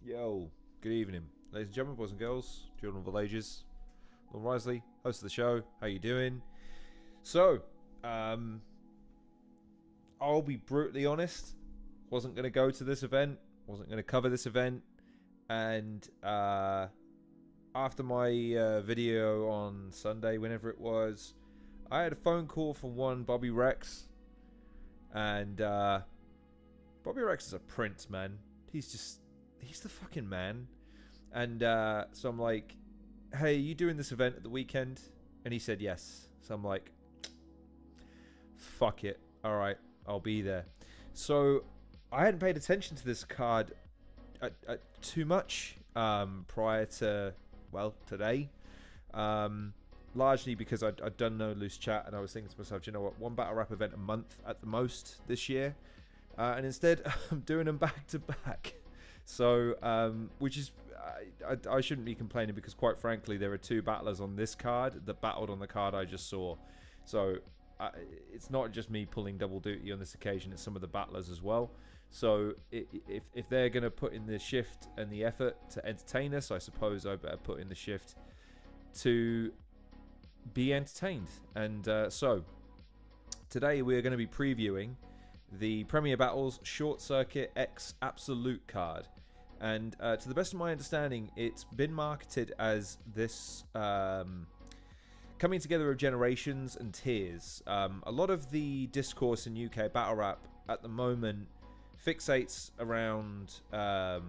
Yo, good evening, ladies and gentlemen, boys and girls, children of all ages. Lon Risley, host of the show. How you doing? So, I'll be brutally honest. Wasn't going to go to this event. Wasn't going to cover this event. And after my video on Sunday, whenever it was, I had a phone call from one Bobby Rex. And Bobby Rex is a prince, man. He's the fucking man. And so I'm like, hey, you doing this event at the weekend? And he said yes. So I'm like, fuck it. All right, I'll be there. So I hadn't paid attention to this card too much prior to, well, today. Largely because I'd done no loose chat, and I was thinking to myself, you know what, one battle rap event a month at the most this year. And instead, I'm doing them back to back. So, which is, I shouldn't be complaining, because quite frankly, there are two battlers on this card that battled on the card I just saw. So, it's not just me pulling double duty on this occasion, it's some of the battlers as well. So, if they're going to put in the shift and the effort to entertain us, I suppose I better put in the shift to be entertained. And so, today we're going to be previewing the Premier Battles Short Circuit X Absolute card. And to the best of my understanding, it's been marketed as this coming together of generations and tiers. A lot of the discourse in UK battle rap at the moment fixates around, the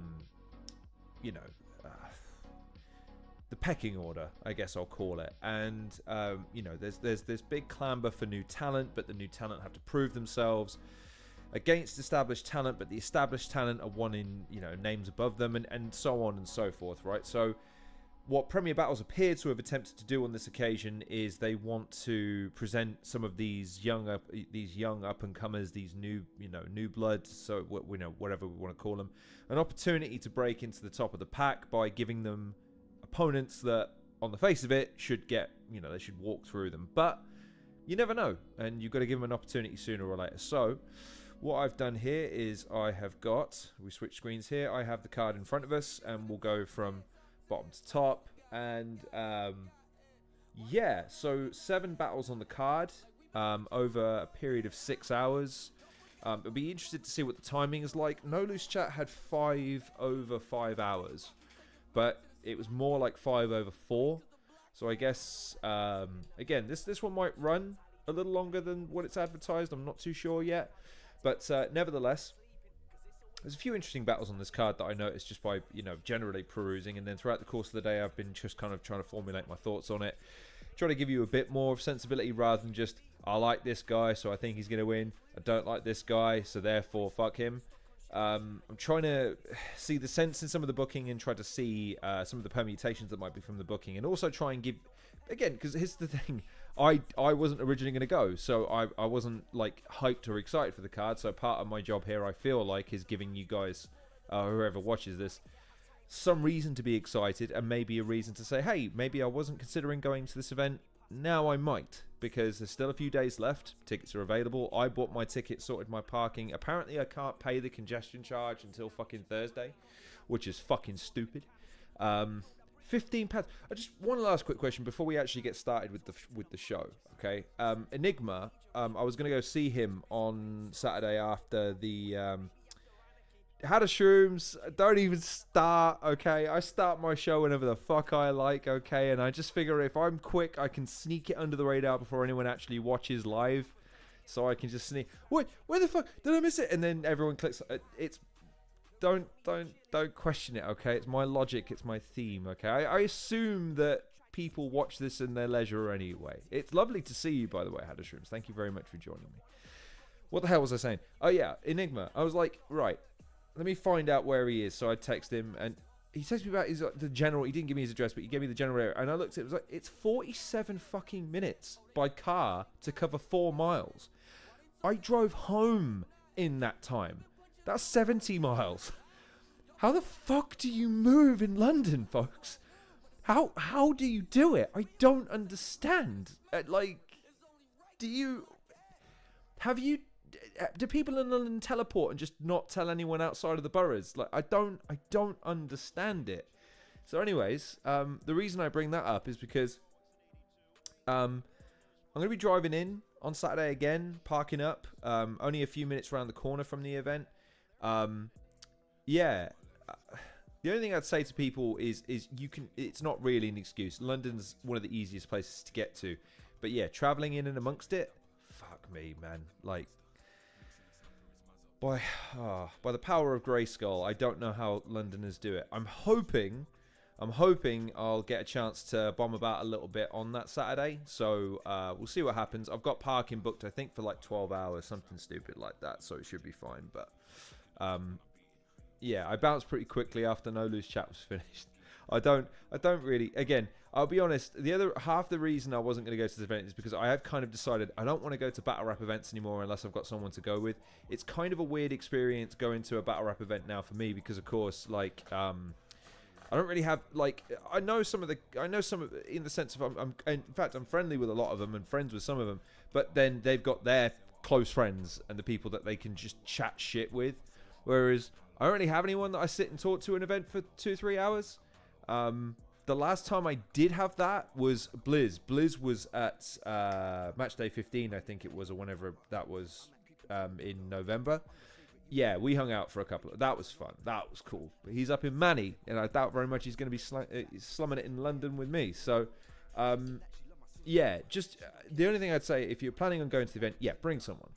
pecking order, I guess I'll call it. And, there's this big clamber for new talent, but the new talent have to prove themselves against established talent, but the established talent are wanting, names above them, and so on and so forth, right? So what Premier Battles appear to have attempted to do on this occasion is they want to present some of these young up and comers, these new blood, so whatever we want to call them, an opportunity to break into the top of the pack by giving them opponents that, on the face of it, should get, they should walk through them. But you never know, and you've got to give them an opportunity sooner or later. So what I've done here is we switch screens here, I have the card in front of us, and we'll go from bottom to top. And so 7 battles on the card over a period of 6 hours. I'll be interested to see what the timing is like. No Loose Chat had 5 over 5 hours, but it was more like 5 over 4. So I guess, again, this one might run a little longer than what it's advertised. I'm not too sure yet. But nevertheless, there's a few interesting battles on this card that I noticed just by, generally perusing. And then throughout the course of the day, I've been just kind of trying to formulate my thoughts on it. Try to give you a bit more of sensibility rather than just, I like this guy, so I think he's going to win. I don't like this guy, so therefore, fuck him. I'm trying to see the sense in some of the booking and try to see some of the permutations that might be from the booking. And also try and give, again, because here's the thing. I wasn't originally going to go, so I wasn't like hyped or excited for the card. So part of my job here, I feel like, is giving you guys, whoever watches this, some reason to be excited, and maybe a reason to say, hey, maybe I wasn't considering going to this event. Now I might, because there's still a few days left. Tickets are available. I bought my ticket, sorted my parking. Apparently I can't pay the congestion charge until fucking Thursday, which is fucking stupid. £15. One last quick question before we actually get started with the show. Okay, Enigma. I was gonna go see him on Saturday after the Had a Shrooms. Don't even start. Okay, I start my show whenever the fuck I like. Okay, and I just figure if I'm quick, I can sneak it under the radar before anyone actually watches live, so I can just sneak. Wait, where the fuck did I miss it? And then everyone clicks. It's Don't question it, okay? It's my logic, it's my theme, okay? I assume that people watch this in their leisure anyway. It's lovely to see you, by the way, Had a Shrooms. Thank you very much for joining me. What the hell was I saying? Oh, yeah, Enigma. I was like, right, let me find out where he is. So I text him, and he texted me about the general. He didn't give me his address, but he gave me the general area. And I looked at it, it was like, it's 47 fucking minutes by car to cover 4 miles. I drove home in that time. That's 70 miles. How the fuck do you move in London, folks? How do you do it? I don't understand. Have you do people in London teleport and just not tell anyone outside of the boroughs? Like, I don't understand it. So anyways, the reason I bring that up is because I'm going to be driving in on Saturday again, parking up, only a few minutes around the corner from the event. Yeah, the only thing I'd say to people is it's not really an excuse. London's one of the easiest places to get to. But yeah, traveling in and amongst it, fuck me, man. Like, by the power of Grayskull, I don't know how Londoners do it. I'm hoping I'll get a chance to bomb about a little bit on that Saturday. So we'll see what happens. I've got parking booked, I think, for like 12 hours, something stupid like that. So it should be fine. But yeah, I bounced pretty quickly after No Lose Chat was finished. I don't really, again, I'll be honest, the other half the reason I wasn't going to go to this event is because I have kind of decided I don't want to go to battle rap events anymore unless I've got someone to go with. It's kind of a weird experience going to a battle rap event now for me because, of course, like, I don't really have, like, I know some in the sense of in fact, I'm friendly with a lot of them and friends with some of them, but then they've got their close friends and the people that they can just chat shit with, whereas I don't really have anyone that I sit and talk to an event for 2-3 hours. The last time I did have that was Blizz. Blizz was at Match Day 15, I think it was, or whenever that was, in November. Yeah, we hung out for a couple. That was fun. That was cool. But he's up in Manny, and I doubt very much he's going to be slumming it in London with me. So, yeah, just the only thing I'd say, if you're planning on going to the event, yeah, bring someone.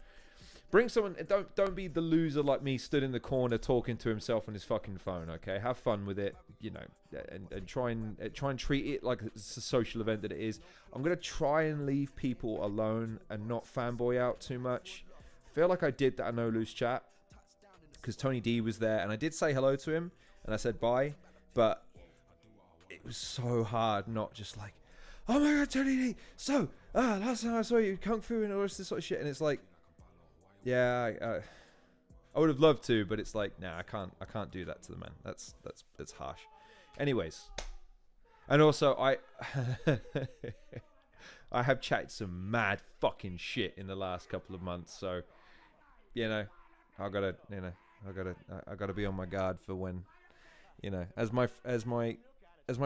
Bring someone. Don't be the loser like me, stood in the corner talking to himself on his fucking phone. Okay, have fun with it, you know, and try and treat it like it's a social event that it is. I'm gonna try and leave people alone and not fanboy out too much. I feel like I did that at No Loose Chat because Tony D was there, and I did say hello to him and I said bye, but it was so hard not just like, oh my god, Tony D. So last time I saw you, kung fu and all this sort of shit, and it's like. Yeah, I would have loved to, but it's like, nah, I can't do that to the man. That's harsh. Anyways, and also I have chatted some mad fucking shit in the last couple of months, so you know, I gotta be on my guard for when, you know, as my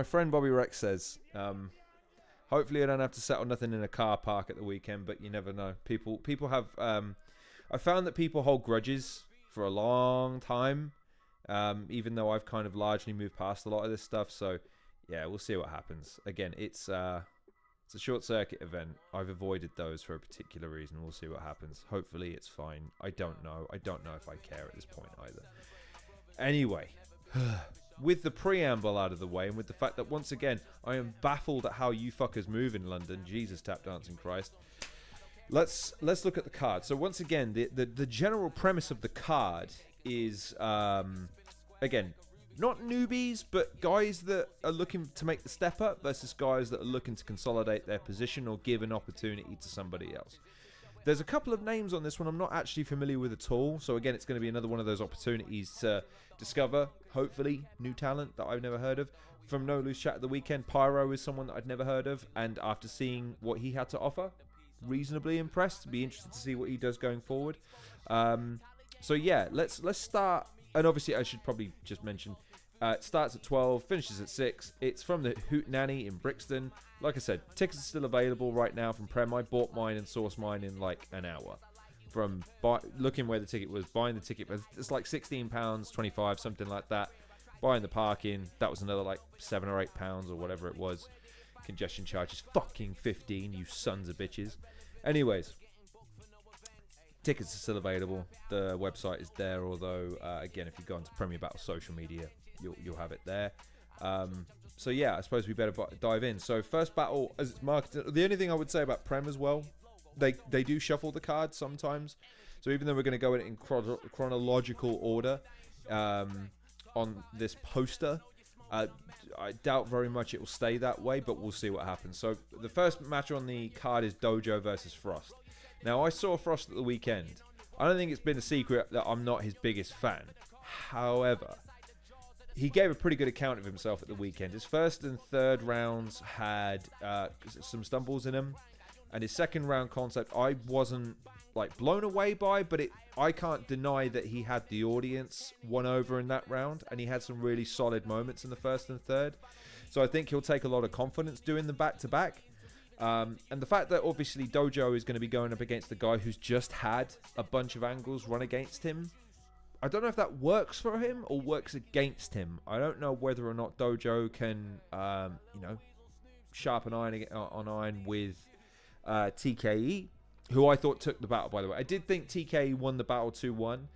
friend Bobby Rex says, hopefully I don't have to settle nothing in a car park at the weekend, but you never know. People have I found that people hold grudges for a long time, even though I've kind of largely moved past a lot of this stuff. So, yeah, we'll see what happens. Again, it's a short circuit event. I've avoided those for a particular reason. We'll see what happens. Hopefully, it's fine. I don't know. I don't know if I care at this point either. Anyway, with the preamble out of the way, and with the fact that once again I am baffled at how you fuckers move in London. Jesus, tap dancing Christ. Let's look at the card. So once again, the general premise of the card is, again, not newbies, but guys that are looking to make the step up versus guys that are looking to consolidate their position or give an opportunity to somebody else. There's a couple of names on this one I'm not actually familiar with at all. So again, it's going to be another one of those opportunities to discover, hopefully, new talent that I've never heard of. From No Loose Chat at the weekend, Pyro is someone that I'd never heard of. And after seeing what he had to offer, reasonably impressed. Be interested to see what he does going forward. So yeah, let's start. And obviously I should probably just mention, it starts at 12, finishes at 6. It's from the Hoot Nanny in Brixton. Like I said, tickets are still available right now from Prem. I bought mine and sourced mine in like an hour from looking where the ticket was, buying the ticket. It's like £16, 25, something like that. Buying the parking, that was another like £7 or £8 or whatever it was. Congestion charges fucking 15, you sons of bitches. Anyways, tickets are still available. The website is there, although again, if you go onto Premier Battle social media, you'll have it there. So yeah, I suppose we better dive in. So first battle, as it's marketed, the only thing I would say about Prem as well, they do shuffle the cards sometimes. So even though we're going to go in chronological order on this poster, I doubt very much it will stay that way, but we'll see what happens. So the first match on the card is Dojo versus Frost. Now, I saw Frost at the weekend. I don't think it's been a secret that I'm not his biggest fan. However, he gave a pretty good account of himself at the weekend. His first and third rounds had some stumbles in them. And his second round concept, I wasn't like blown away by, but I can't deny that he had the audience won over in that round, and he had some really solid moments in the first and third. So I think he'll take a lot of confidence doing the back-to-back. And the fact that obviously Dojo is going to be going up against the guy who's just had a bunch of angles run against him, I don't know if that works for him or works against him. I don't know whether or not Dojo can, sharpen iron on iron with TKE, who I thought took the battle, by the way. I did think TKE won the battle 2-1.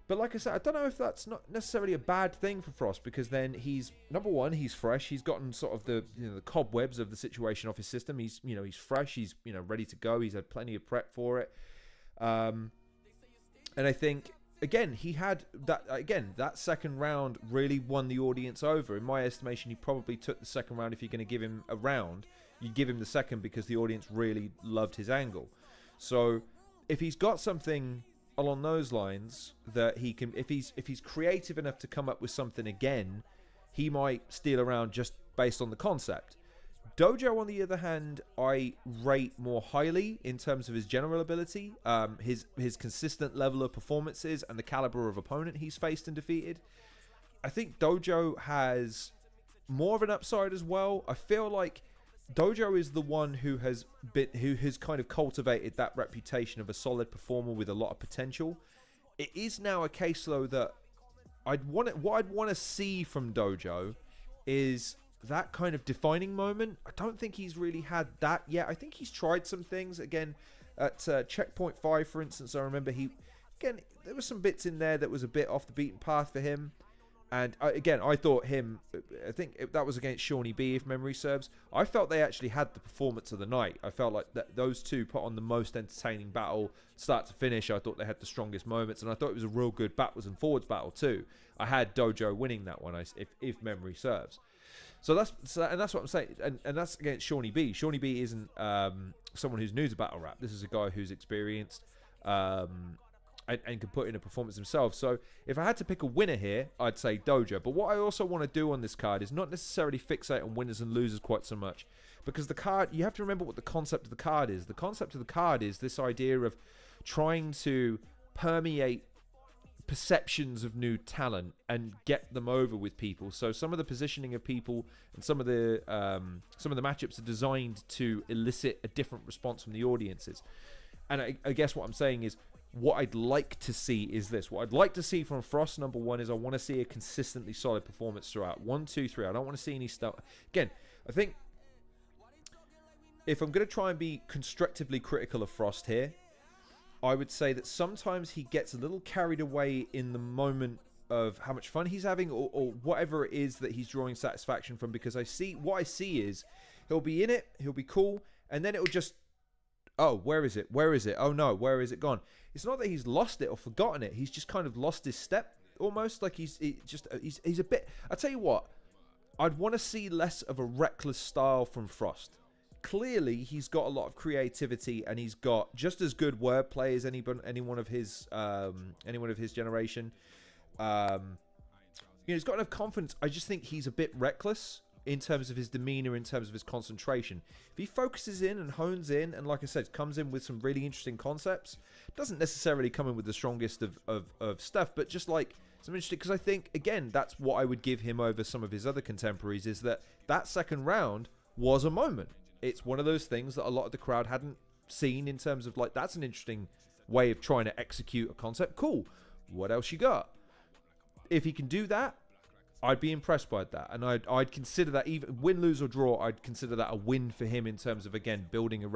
But like I said, I don't know if that's not necessarily a bad thing for Frost, because then he's, number one, he's fresh. He's gotten sort of the the cobwebs of the situation off his system. He's fresh. He's ready to go. He's had plenty of prep for it. And I think again he had that second round really won the audience over. In my estimation, he probably took the second round. If you're going to give him a round, you give him the second because the audience really loved his angle. So if he's got something along those lines that he can, if he's creative enough to come up with something again, he might steal around just based on the concept. Dojo, on the other hand, I rate more highly in terms of his general ability, his consistent level of performances, and the caliber of opponent he's faced and defeated. I think Dojo has more of an upside as well. I feel like Dojo is the one who has kind of cultivated that reputation of a solid performer with a lot of potential. It is now a case though that what I'd want to see from Dojo is that kind of defining moment. I don't think he's really had that yet. I think he's tried some things again at checkpoint 5, for instance. I remember there were some bits in there that was a bit off the beaten path for him. And I thought I think that was against Shawnee B, if memory serves. I felt they actually had the performance of the night. I felt like those two put on the most entertaining battle, start to finish. I thought they had the strongest moments, and I thought it was a real good backwards and forwards battle too. I had Dojo winning that one, if memory serves. So that's what I'm saying, and that's against Shawnee B. Shawnee B isn't someone who's new to battle rap. This is a guy who's experienced. And can put in a performance himself. So if I had to pick a winner here, I'd say Dojo. But what I also want to do on this card is not necessarily fixate on winners and losers quite so much, because the card, you have to remember what the concept of the card is. The concept of the card is this idea of trying to permeate perceptions of new talent and get them over with people. So some of the positioning of people and some of the matchups are designed to elicit a different response from the audiences. And I guess what I'm saying is, what I'd like to see is this. What I'd like to see from Frost, number one, is I want to see a consistently solid performance throughout. 1, 2, 3. I don't want to see any stuff. Again, I think if I'm going to try and be constructively critical of Frost here, I would say that sometimes he gets a little carried away in the moment of how much fun he's having, or whatever it is that he's drawing satisfaction from, because what I see is he'll be in it, he'll be cool, and then it'll just, oh, where is it? Oh no, where is it gone? It's not that he's lost it or forgotten it. He's just kind of lost his step, almost. Like he's a bit. I tell you what, I'd want to see less of a reckless style from Frost. Clearly, he's got a lot of creativity, and he's got just as good wordplay as anyone of his generation. He's got enough confidence. I just think he's a bit reckless in terms of his demeanor, in terms of his concentration. If he focuses in and hones in, and like I said, comes in with some really interesting concepts, doesn't necessarily come in with the strongest of stuff, but just like some interesting, because I think, again, that's what I would give him over some of his other contemporaries, is that second round was a moment. It's one of those things that a lot of the crowd hadn't seen, in terms of like, that's an interesting way of trying to execute a concept. Cool. What else you got? If he can do that, I'd be impressed by that, and I'd consider that, even win, lose or draw, I'd consider that a win for him in terms of, again, building a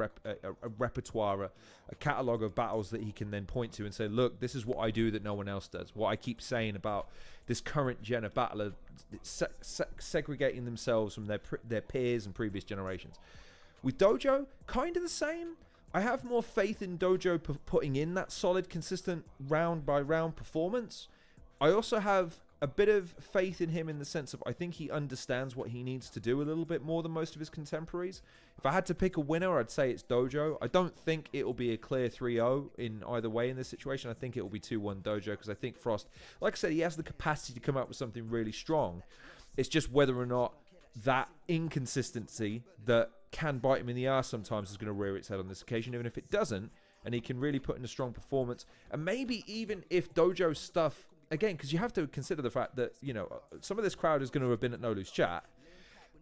repertoire, a catalogue of battles that he can then point to and say, look, this is what I do that no one else does. What I keep saying about this current gen of battler segregating themselves from their peers and previous generations. With Dojo, kind of the same. I have more faith in Dojo putting in that solid, consistent round by round performance. I also have a bit of faith in him in the sense of, I think he understands what he needs to do a little bit more than most of his contemporaries. If I had to pick a winner, I'd say it's Dojo. I don't think it will be a clear 3-0 in either way in this situation. I think it will be 2-1 Dojo, because I think Frost, like I said, he has the capacity to come up with something really strong. It's just whether or not that inconsistency that can bite him in the ass sometimes is going to rear its head on this occasion. Even if it doesn't, and he can really put in a strong performance. And maybe even if Dojo stuff, again, because you have to consider the fact that, you know, some of this crowd is going to have been at No Lose Chat.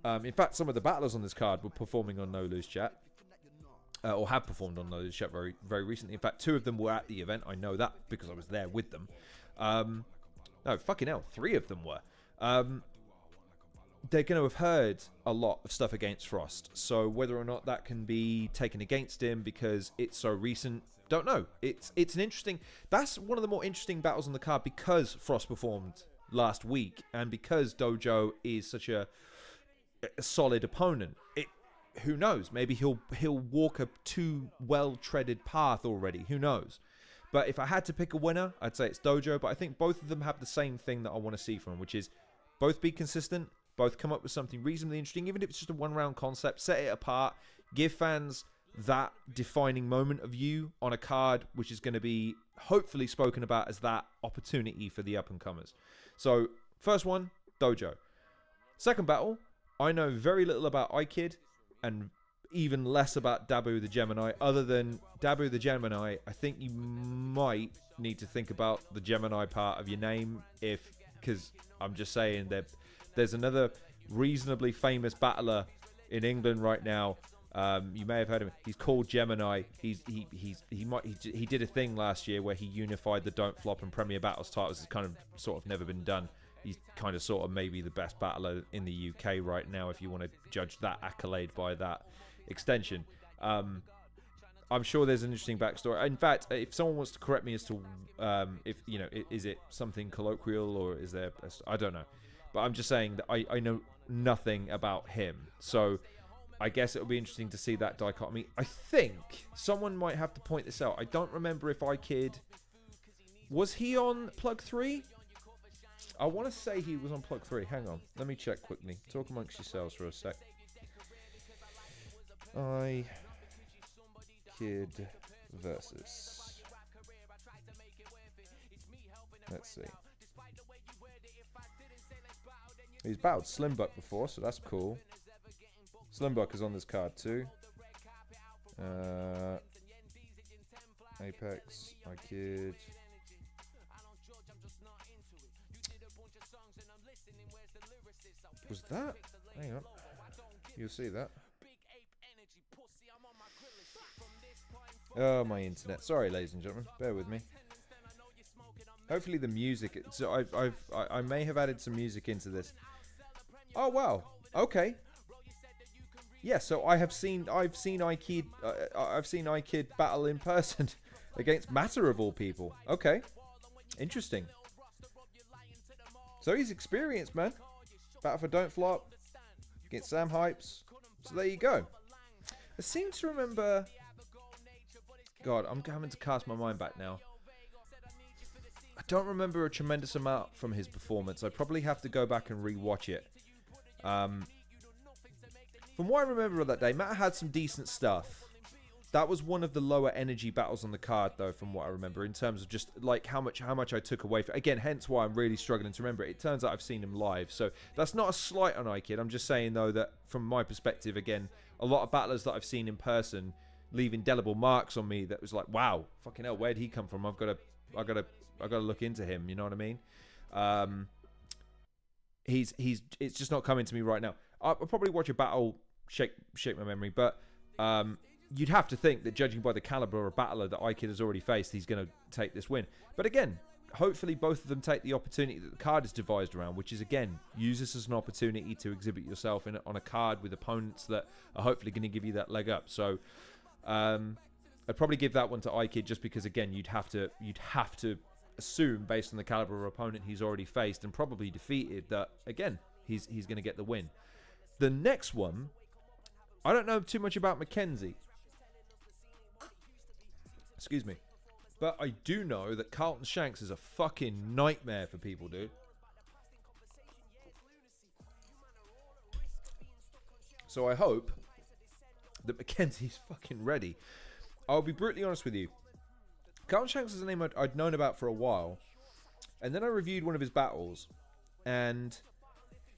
In fact, some of the battlers on this card were performing on No Lose Chat. Or have performed on No Lose Chat very, very recently. In fact, 2 of them were at the event. I know that because I was there with them. No, fucking hell, 3 of them were. They're going to have heard a lot of stuff against Frost. So whether or not that can be taken against him because it's so recent, don't know. It's an interesting... That's one of the more interesting battles on the card because Frost performed last week and because Dojo is such a solid opponent. Who knows? Maybe he'll walk a too well-treaded path already. Who knows? But if I had to pick a winner, I'd say it's Dojo. But I think both of them have the same thing that I want to see from them, which is both be consistent, both come up with something reasonably interesting, even if it's just a one-round concept, set it apart, give fans that defining moment of you on a card, which is going to be hopefully spoken about as that opportunity for the up-and-comers. So, first one, Dojo. Second battle, I know very little about iKid, and even less about Dabu the Gemini. Other than Dabu the Gemini, I think you might need to think about the Gemini part of your name, because I'm just saying that there's another reasonably famous battler in England right now. You may have heard of him. He's called Gemini. He did a thing last year where he unified the Don't Flop and Premier Battles titles. It's kind of sort of never been done. He's kind of sort of maybe the best battler in the UK right now, if you want to judge that accolade by that extension. I'm sure there's an interesting backstory. In fact, if someone wants to correct me as to if, you know, is it something colloquial or is there I don't know. But I'm just saying that I know nothing about him. So I guess it'll be interesting to see that dichotomy. I think someone might have to point this out. I don't remember if iKid... Was he on Plug 3? I want to say he was on Plug 3. Hang on. Let me check quickly. Talk amongst yourselves for a sec. iKid versus... Let's see. He's battled Slimbuck before, so that's cool. Slimbuck is on this card too. Apex, iKid. Was that? Hang on. You'll see that. Oh, my internet. Sorry, ladies and gentlemen. Bear with me. Hopefully the music... So I may have added some music into this. Oh, wow. Okay. Yeah, so I've seen iKid battle in person against Matter of all people. Okay. Interesting. So he's experienced, man. Battle for Don't Flop against Sam Hypes. So there you go. I seem to remember... God, I'm having to cast my mind back now. I don't remember a tremendous amount from his performance. I probably have to go back and re-watch it. From what I remember of that day, Matt had some decent stuff. That was one of the lower energy battles on the card, though, from what I remember, in terms of just like how much I took away from. Again, hence why I'm really struggling to remember it. It turns out I've seen him live, so that's not a slight on iKid. I'm just saying though that from my perspective, again, a lot of battlers that I've seen in person leave indelible marks on me. That was like, wow, fucking hell, where'd he come from? I've got to look into him. You know what I mean? It's just not coming to me right now. I'll probably watch a battle, shake my memory, but you'd have to think that judging by the caliber of battler that iKid has already faced, he's going to take this win. But again, hopefully both of them take the opportunity that the card is devised around, which is, again, use this as an opportunity to exhibit yourself on a card with opponents that are hopefully going to give you that leg up. So I'd probably give that one to iKid just because, again, you'd have to assume, based on the caliber of opponent he's already faced and probably defeated, that, again, he's going to get the win. The next one, I don't know too much about Mackenzie. Excuse me. But I do know that Carlton Shanks is a fucking nightmare for people, dude. So I hope that Mackenzie's fucking ready. I'll be brutally honest with you. Carlton Shanks is a name I'd known about for a while. And then I reviewed one of his battles. And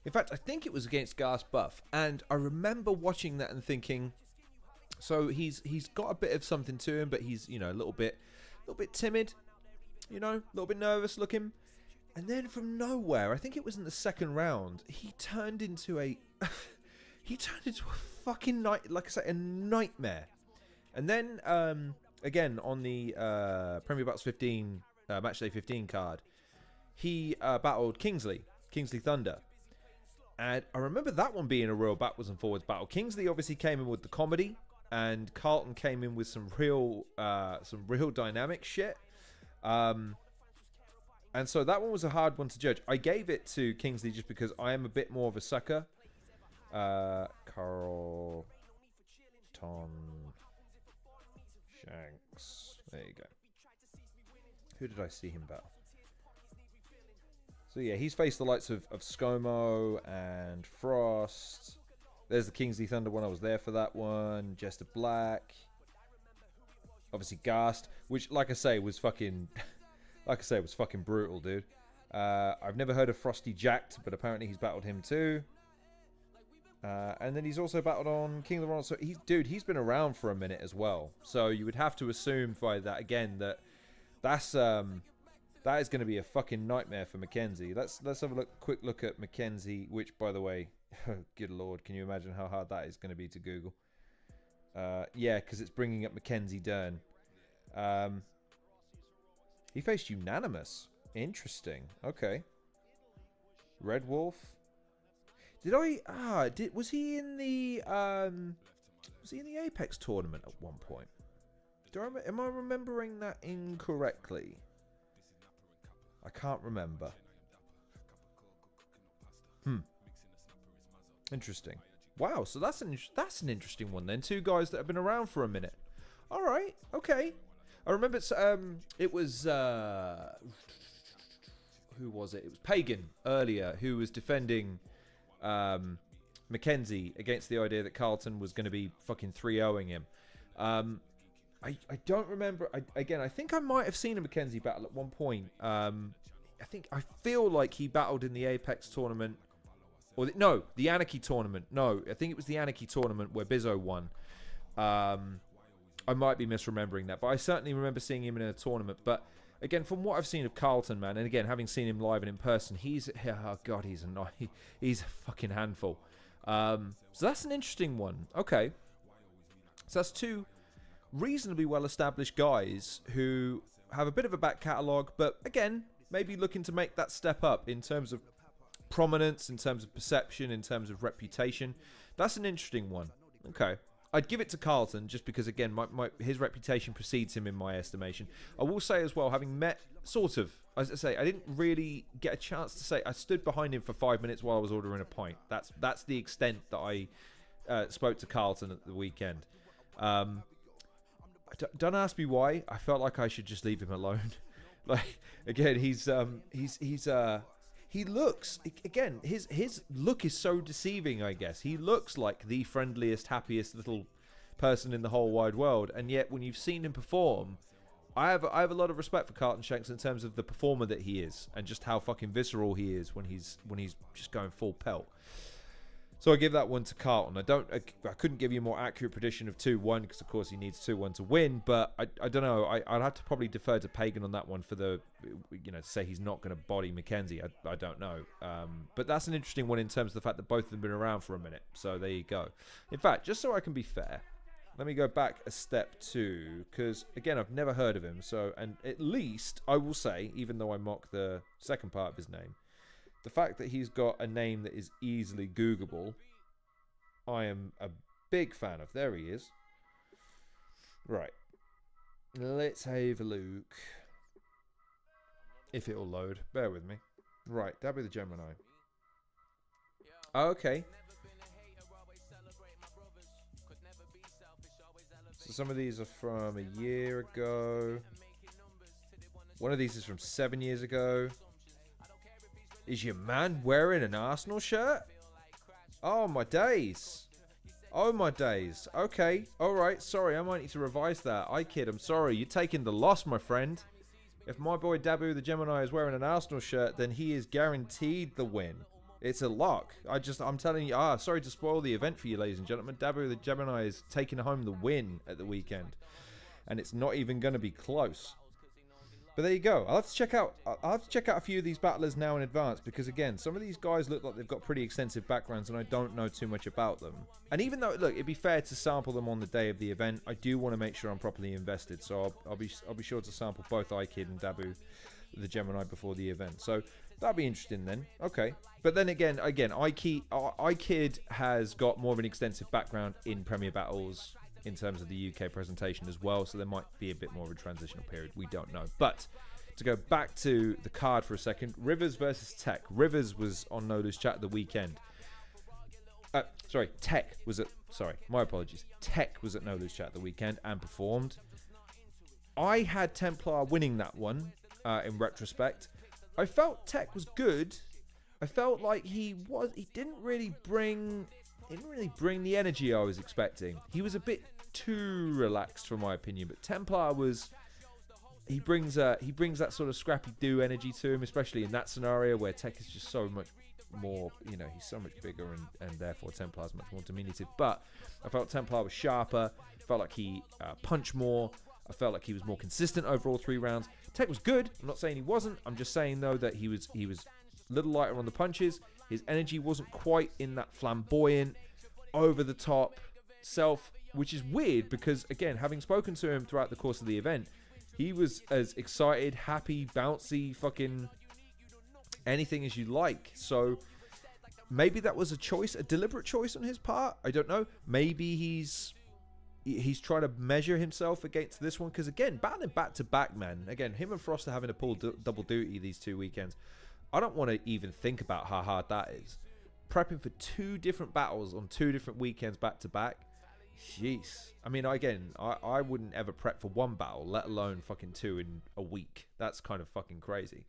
In fact, I think it was against Gas Buff. And I remember watching that and thinking, so he's got a bit of something to him, but he's, you know, a little bit timid, you know, a little bit nervous looking. And then from nowhere, I think it was in the second round, he turned into a fucking like I say, a nightmare. And then again on the Premier Battles 15 Matchday 15 card, he battled Kingsley Thunder. And I remember that one being a real backwards and forwards battle. Kingsley obviously came in with the comedy, and Carlton came in with some real dynamic shit. And so that one was a hard one to judge. I gave it to Kingsley just because I am a bit more of a sucker. Carlton Shanks. There you go. Who did I see him battle? So yeah, he's faced the likes of ScoMo and Frost. There's the Kingsley Thunder one. I was there for that one. Jester Black. Obviously Gast, which, like I say, was fucking brutal, dude. I've never heard of Frosty Jacked, but apparently he's battled him too. And then he's also battled on King of the Ronald. So he's been around for a minute as well. So you would have to assume by that again that that is going to be a fucking nightmare for Mackenzie. Let's have a quick look at Mackenzie, which, by the way, good lord, can you imagine how hard that is going to be to Google? Yeah, because it's bringing up Mackenzie Dern. He faced Unanimous. Interesting. Okay. Red Wolf. Was he in the Apex tournament at one point? Am I remembering that incorrectly? I can't remember. Interesting. Wow, so that's an interesting one then. Two guys that have been around for a minute. All right, okay. I remember it was who was it? It was Pagan earlier who was defending Mackenzie against the idea that Carlton was going to be fucking 3-0ing him. I don't remember. I think I might have seen a Mackenzie battle at one point. I feel like he battled in the Apex tournament. Or the Anarchy tournament. No, I think it was the Anarchy tournament where Bizzo won. I might be misremembering that, but I certainly remember seeing him in a tournament. But again, from what I've seen of Carlton, man, and again, having seen him live and in person, he's a fucking handful. So that's an interesting one. Okay. So that's two reasonably well-established guys who have a bit of a back catalogue, but again, maybe looking to make that step up in terms of prominence, in terms of perception, in terms of reputation. That's an interesting one. Okay. I'd give it to Carlton just because, again, his reputation precedes him in my estimation. I will say as well, having met, sort of, as I say, I didn't really get a chance to say, I stood behind him for 5 minutes while I was ordering a pint. That's the extent that I spoke to Carlton at the weekend. Don't ask me why. I felt like I should just leave him alone. Like, again, he looks, again, his look is so deceiving, I guess. He looks like the friendliest, happiest little person in the whole wide world. And yet, when you've seen him perform, I have a lot of respect for Carlton Shanks in terms of the performer that he is and just how fucking visceral he is when he's just going full pelt. So I give that one to Carlton. I couldn't give you a more accurate prediction of 2-1 because, of course, he needs 2-1 to win. But I don't know. I'd have to probably defer to Pagan on that one for to say he's not going to body Mackenzie. I don't know. But that's an interesting one in terms of the fact that both of them have been around for a minute. So there you go. In fact, just so I can be fair, let me go back a step too, because again, I've never heard of him. So, and at least I will say, even though I mock the second part of his name, the fact that he's got a name that is easily Googleable, I am a big fan of. There he is. Right. Let's have a look. If it'll load. Bear with me. Right. That'll be the Gemini. Okay. So some of these are from a year ago. One of these is from 7 years ago. Is your man wearing an Arsenal shirt? Oh, my days. Oh, my days. Okay. All right. Sorry, I might need to revise that. I kid. I'm sorry. You're taking the loss, my friend. If my boy Dabu the Gemini is wearing an Arsenal shirt, then he is guaranteed the win. It's a lock. I'm telling you. Sorry to spoil the event for you, ladies and gentlemen. Dabu the Gemini is taking home the win at the weekend, and it's not even going to be close. But there you go. I'll have to check out a few of these battlers now in advance, because again, some of these guys look like they've got pretty extensive backgrounds, and I don't know too much about them. And even though, look, it'd be fair to sample them on the day of the event, I do want to make sure I'm properly invested. So I'll be sure to sample both iKid and Dabu the Gemini before the event. So that'll be interesting then. Okay. But then again, iKid has got more of an extensive background in Premier Battles in terms of the UK presentation as well, so there might be a bit more of a transitional period. We don't know. But to go back to the card for a second, Rivers versus Tech. Rivers was on No Lose Chat at the weekend. Tech was at No Lose Chat at the weekend and performed. I had Templar winning that one in retrospect. I felt Tech was good. I felt like he didn't really bring the energy I was expecting. He was a bit too relaxed for my opinion, but Templar he brings that sort of scrappy do energy to him, especially in that scenario where Tech is just so much more, he's so much bigger and therefore Templar is much more diminutive. But I felt Templar was sharper, felt like he punched more, I felt like he was more consistent over all 3 rounds. Tech was good, I'm not saying he wasn't, I'm just saying though that he was a little lighter on the punches. His energy wasn't quite in that flamboyant, over the top self, which is weird because, again, having spoken to him throughout the course of the event, he was as excited, happy, bouncy, fucking anything as you like. So maybe that was a deliberate choice on his part. I don't know. Maybe he's trying to measure himself against this one because, again, battling back to back, man. Again, him and Frost are having to pull double duty these 2 weekends. I don't want to even think about how hard that is. Prepping for 2 different battles on 2 different weekends back to back. Jeez. I mean, again, I wouldn't ever prep for 1 battle, let alone fucking 2 in a week. That's kind of fucking crazy.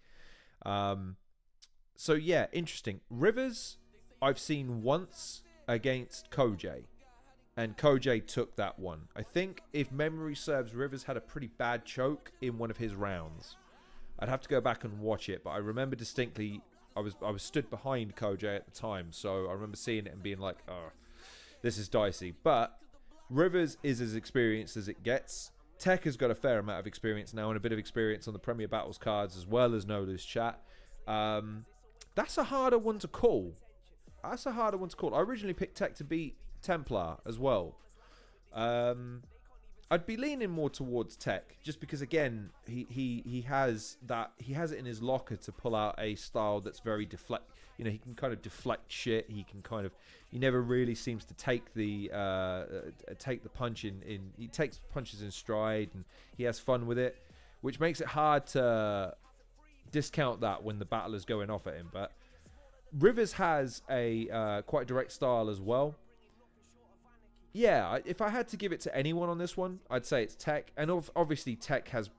So yeah, interesting. Rivers, I've seen once against Koj, and Koj took that one. I think if memory serves, Rivers had a pretty bad choke in one of his rounds. I'd have to go back and watch it, but I remember distinctly I was stood behind Koj at the time, so I remember seeing it and being like, oh, this is dicey. But Rivers is as experienced as it gets. Tech has got a fair amount of experience now and a bit of experience on the Premier Battles cards as well as No Lose Chat. That's a harder one to call. I originally picked Tech to beat Templar as well. I'd be leaning more towards Tech just because, again, he has it in his locker to pull out a style that's very deflect. He can kind of deflect shit. He never really seems to take the punch in. He takes punches in stride and he has fun with it, which makes it hard to discount that when the battler's going off at him. But Rivers has a quite direct style as well. Yeah, if I had to give it to anyone on this one, I'd say it's Tech. And obviously Tech has,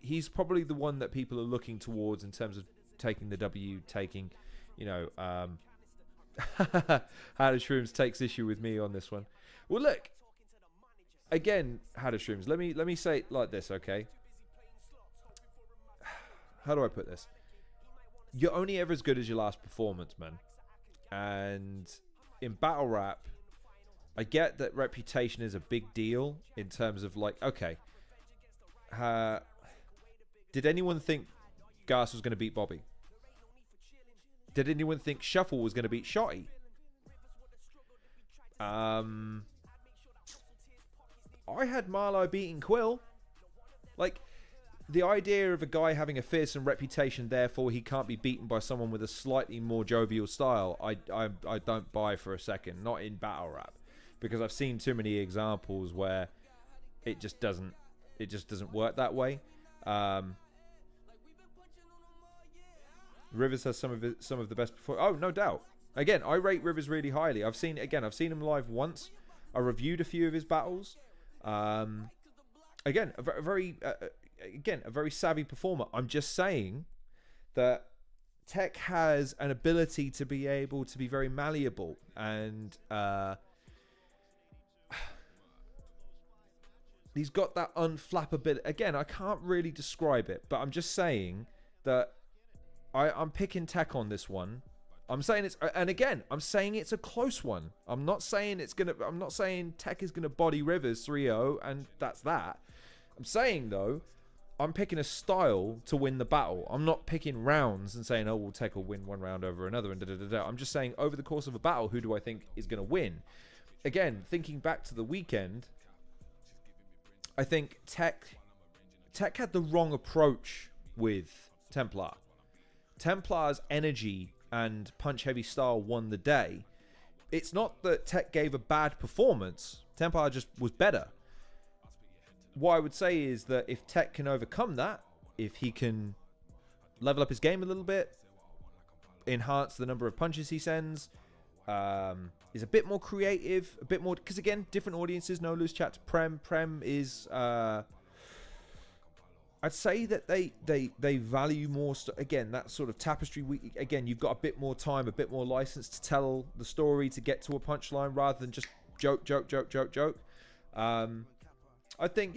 he's probably the one that people are looking towards in terms of taking the W, How the Shrooms takes issue with me on this one. Well, look, again, How the Shrooms, let me say it like this, okay? How do I put this? You're only ever as good as your last performance, man. And in battle rap, I get that reputation is a big deal in terms of like, okay, did anyone think Gas was going to beat Bobby? Did anyone think Shuffle was going to beat Shotty? I had Marlo beating Quill. Like, the idea of a guy having a fearsome reputation, therefore he can't be beaten by someone with a slightly more jovial style, I don't buy for a second. Not in battle rap, because I've seen too many examples where it just doesn't work that way. Rivers has some of the best before. Oh, no doubt. Again, I rate Rivers really highly. I've seen him live once. I reviewed a few of his battles. Again, a very savvy performer. I'm just saying that Tech has an ability to be able to be very malleable, and he's got that unflappability. Again, I can't really describe it, but I'm just saying that I'm picking Tech on this one. I'm saying it's, and again, I'm saying it's a close one. I'm not saying Tech is gonna body Rivers 3-0 and that's that. I'm saying though, I'm picking a style to win the battle. I'm not picking rounds and saying, oh, well, Tech will win one round over another and da-da-da-da. I'm just saying over the course of a battle, who do I think is gonna win? Again, thinking back to the weekend, I think Tech had the wrong approach with Templar. Templar's energy and punch-heavy style won the day. It's not that Tech gave a bad performance. Templar just was better. What I would say is that if Tech can overcome that, if he can level up his game a little bit, enhance the number of punches he sends, is a bit more creative, a bit more... Because again, different audiences, no loose chat to Prem. Prem is... I'd say that they value more, again, that sort of tapestry. Again, you've got a bit more time, a bit more license to tell the story, to get to a punchline rather than just joke. I think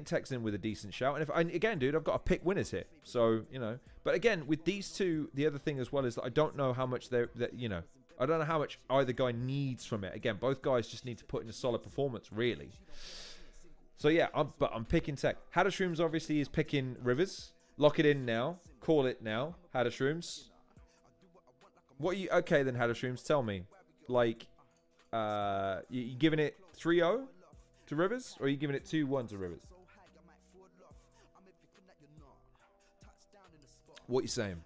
Tech's in with a decent shout. And again, dude, I've got to pick winners here. So, you know, but again, with these two, the other thing as well is that I don't know how much I don't know how much either guy needs from it. Again, both guys just need to put in a solid performance, really. So yeah, I'm picking Tech. Hadashrooms obviously is picking Rivers. Lock it in now. Call it now. Hadashrooms. What are you... Okay then, Hadashrooms, tell me. Like, you giving it 3-0 to Rivers? Or are you giving it 2-1 to Rivers? What are you saying?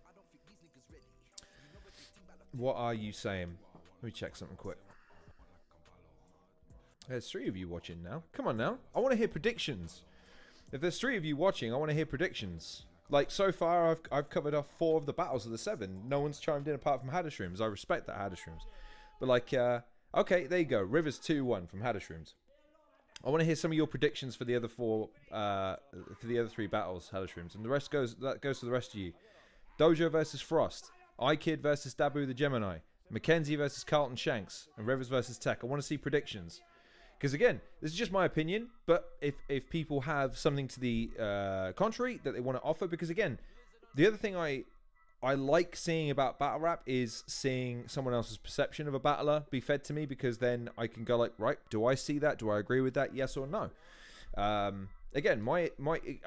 What are you saying? Let me check something quick. There's 3 of you watching now. Come on now. I want to hear predictions. If there's 3 of you watching, I want to hear predictions. Like, so far, I've covered off 4 of the battles of the 7. No one's chimed in apart from Hadashrooms. I respect that, Hadashrooms. But, like, okay, there you go. Rivers 2-1 from Hadashrooms. I want to hear some of your predictions for the other 4, for the other 3 battles, Hadashrooms. And the rest goes to the rest of you. Dojo versus Frost. iKid versus Dabu the Gemini. Mackenzie versus Carlton Shanks. And Rivers versus Tech. I want to see predictions. Because again, this is just my opinion, but if people have something to the contrary that they want to offer, because again, the other thing I like seeing about battle rap is seeing someone else's perception of a battler be fed to me, because then I can go like, right, do I see that? Do I agree with that? Yes or no? Again,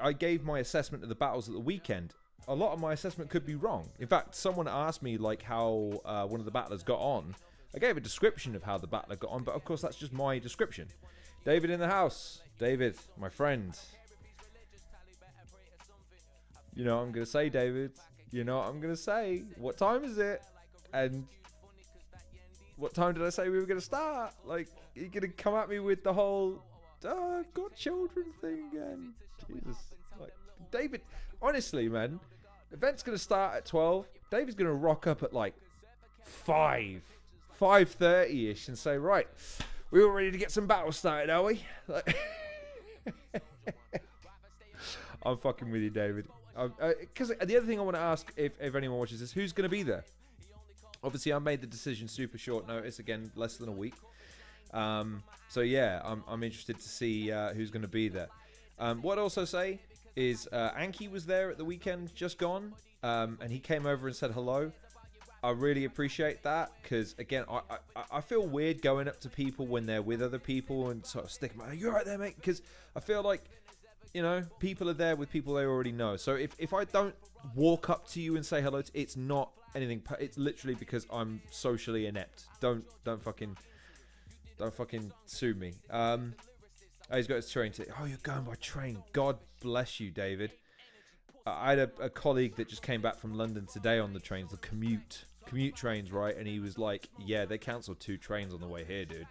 I gave my assessment of the battles at the weekend. A lot of my assessment could be wrong. In fact, someone asked me like how one of the battlers got on. I gave a description of how the battler got on, but of course that's just my description. David in the house. David, my friend. You know what I'm going to say, David? You know what I'm going to say? What time is it? And what time did I say we were going to start? Like, you're going to come at me with the whole, oh, I've got children thing again. Jesus. Like, David, honestly, man, event's going to start at 12. David's going to rock up at like 5:30ish and say, right, we all ready to get some battles started, are we? Like, I'm fucking with you, David. Because the other thing I want to ask, if anyone watches this, who's going to be there? Obviously, I made the decision super short notice, again, less than a week. So yeah, I'm interested to see who's going to be there. What I'd also say is Anki was there at the weekend, just gone, and he came over and said hello. I really appreciate that, because again, I feel weird going up to people when they're with other people and sort of sticking my, you're right there, mate, because I feel like, you know, people are there with people they already know. So if I don't walk up to you and say hello, it's not anything. It's literally because I'm socially inept. Don't fucking sue me. Oh, he's got his train ticket. Oh, you're going by train. God bless you, David. I had a colleague that just came back from London today on the trains, the commute trains, right? And he was like, yeah, they cancelled 2 trains on the way here, dude.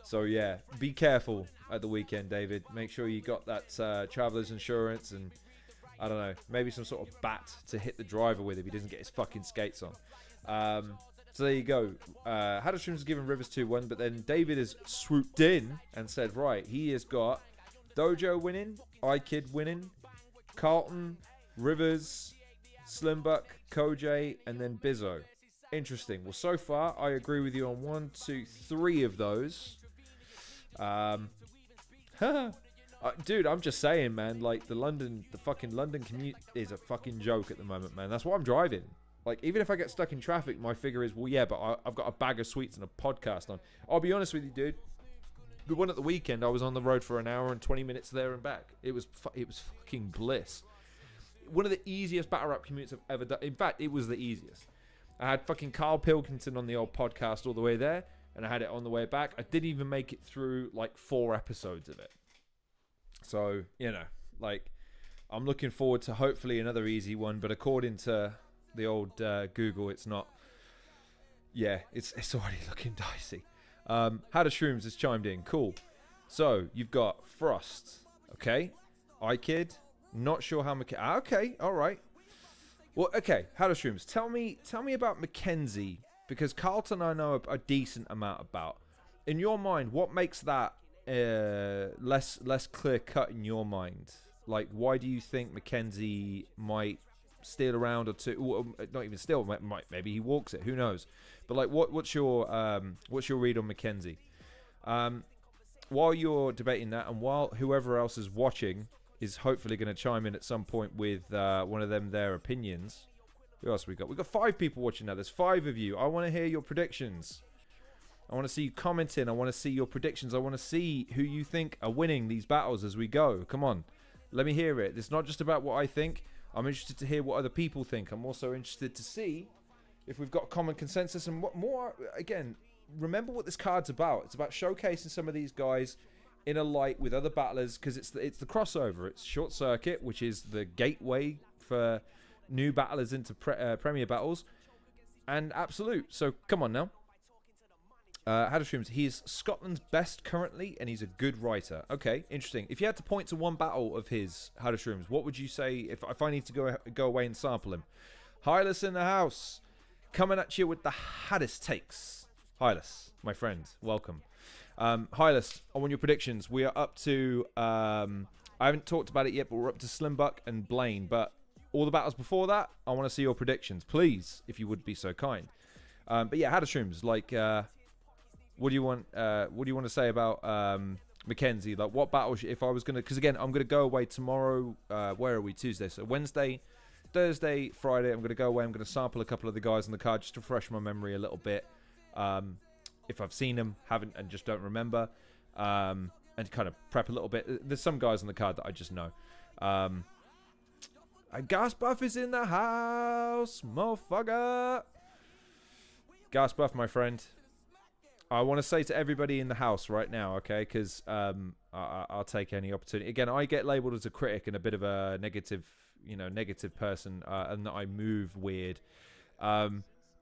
So yeah, be careful at the weekend, David. Make sure you got that traveler's insurance and, I don't know, maybe some sort of bat to hit the driver with if he doesn't get his fucking skates on. So there you go. Hadashrooms given Rivers 2-1, but then David has swooped in and said, right, he has got Dojo winning, iKid winning, Carlton, Rivers, Slimbuck, Koj, and then Bizzo. Interesting. Well, so far, I agree with you on 1, 2, 3 of those. Dude, I'm just saying, man, like the fucking London commute is a fucking joke at the moment, man. That's why I'm driving. Like, even if I get stuck in traffic, my figure is, well, yeah, but I've got a bag of sweets and a podcast on. I'll be honest with you, dude. The one at the weekend, I was on the road for an hour and 20 minutes there and back. It was fucking bliss. One of the easiest battle rap commutes I've ever done. In fact, it was the easiest. I had fucking Carl Pilkington on the old podcast all the way there, and I had it on the way back. I didn't even make it through, like, 4 episodes of it. So, you know, like, I'm looking forward to hopefully another easy one, but according to the old Google, it's not. Yeah, it's already looking dicey. How the Shrooms has chimed in. Cool. So, you've got Frost. Okay. iKid. Not sure how okay, all right. Well, okay. How the Shrooms. Tell me about Mackenzie, because Carlton I know a decent amount about. In your mind, what makes that less clear cut in your mind? Like, why do you think Mackenzie might steal around or two? Or not even steal. Maybe he walks it. Who knows? But like, what's your read on Mackenzie? While you're debating that, and while whoever else is watching is hopefully going to chime in at some point with one of their opinions. Who else we got? We've got 5 people watching now. There's 5 of you. I want to hear your predictions. I want to see you commenting. I want to see your predictions. I want to see who you think are winning these battles as we go. Come on. Let me hear it. It's not just about what I think. I'm interested to hear what other people think. I'm also interested to see if we've got common consensus and what more. Again, remember what this card's about. It's about showcasing some of these guys in a light with other battlers, because it's the crossover. It's Short Circuit, which is the gateway for new battlers into Premier battles, and Absolute. So come on now. Hadashrooms, he's Scotland's best currently, and he's a good writer. Okay, interesting. If you had to point to one battle of his, Hadashrooms, what would you say if I need to go away and sample him? Hylas in the house, coming at you with the hottest takes. Hylas, my friend, welcome. Hylas, I want your predictions. We are up to, I haven't talked about it yet, but we're up to Slimbuck and Blaine. But all the battles before that, I want to see your predictions, please, if you would be so kind. But yeah, Hadashrooms, like, what do you want to say about Mackenzie? Like, what battle if I was gonna? Because again, I'm gonna go away tomorrow. Where are we? Tuesday. So Wednesday, Thursday, Friday. I'm gonna go away. I'm gonna sample a couple of the guys on the card just to refresh my memory a little bit. If I've seen them, haven't, and just don't remember, and kind of prep a little bit. There's some guys on the card that I just know. And Gas Buff is in the house, motherfucker. Gas Buff, my friend. I want to say to everybody in the house right now, okay, because I'll take any opportunity. Again, I get labelled as a critic and a bit of a negative person, and that I move weird. I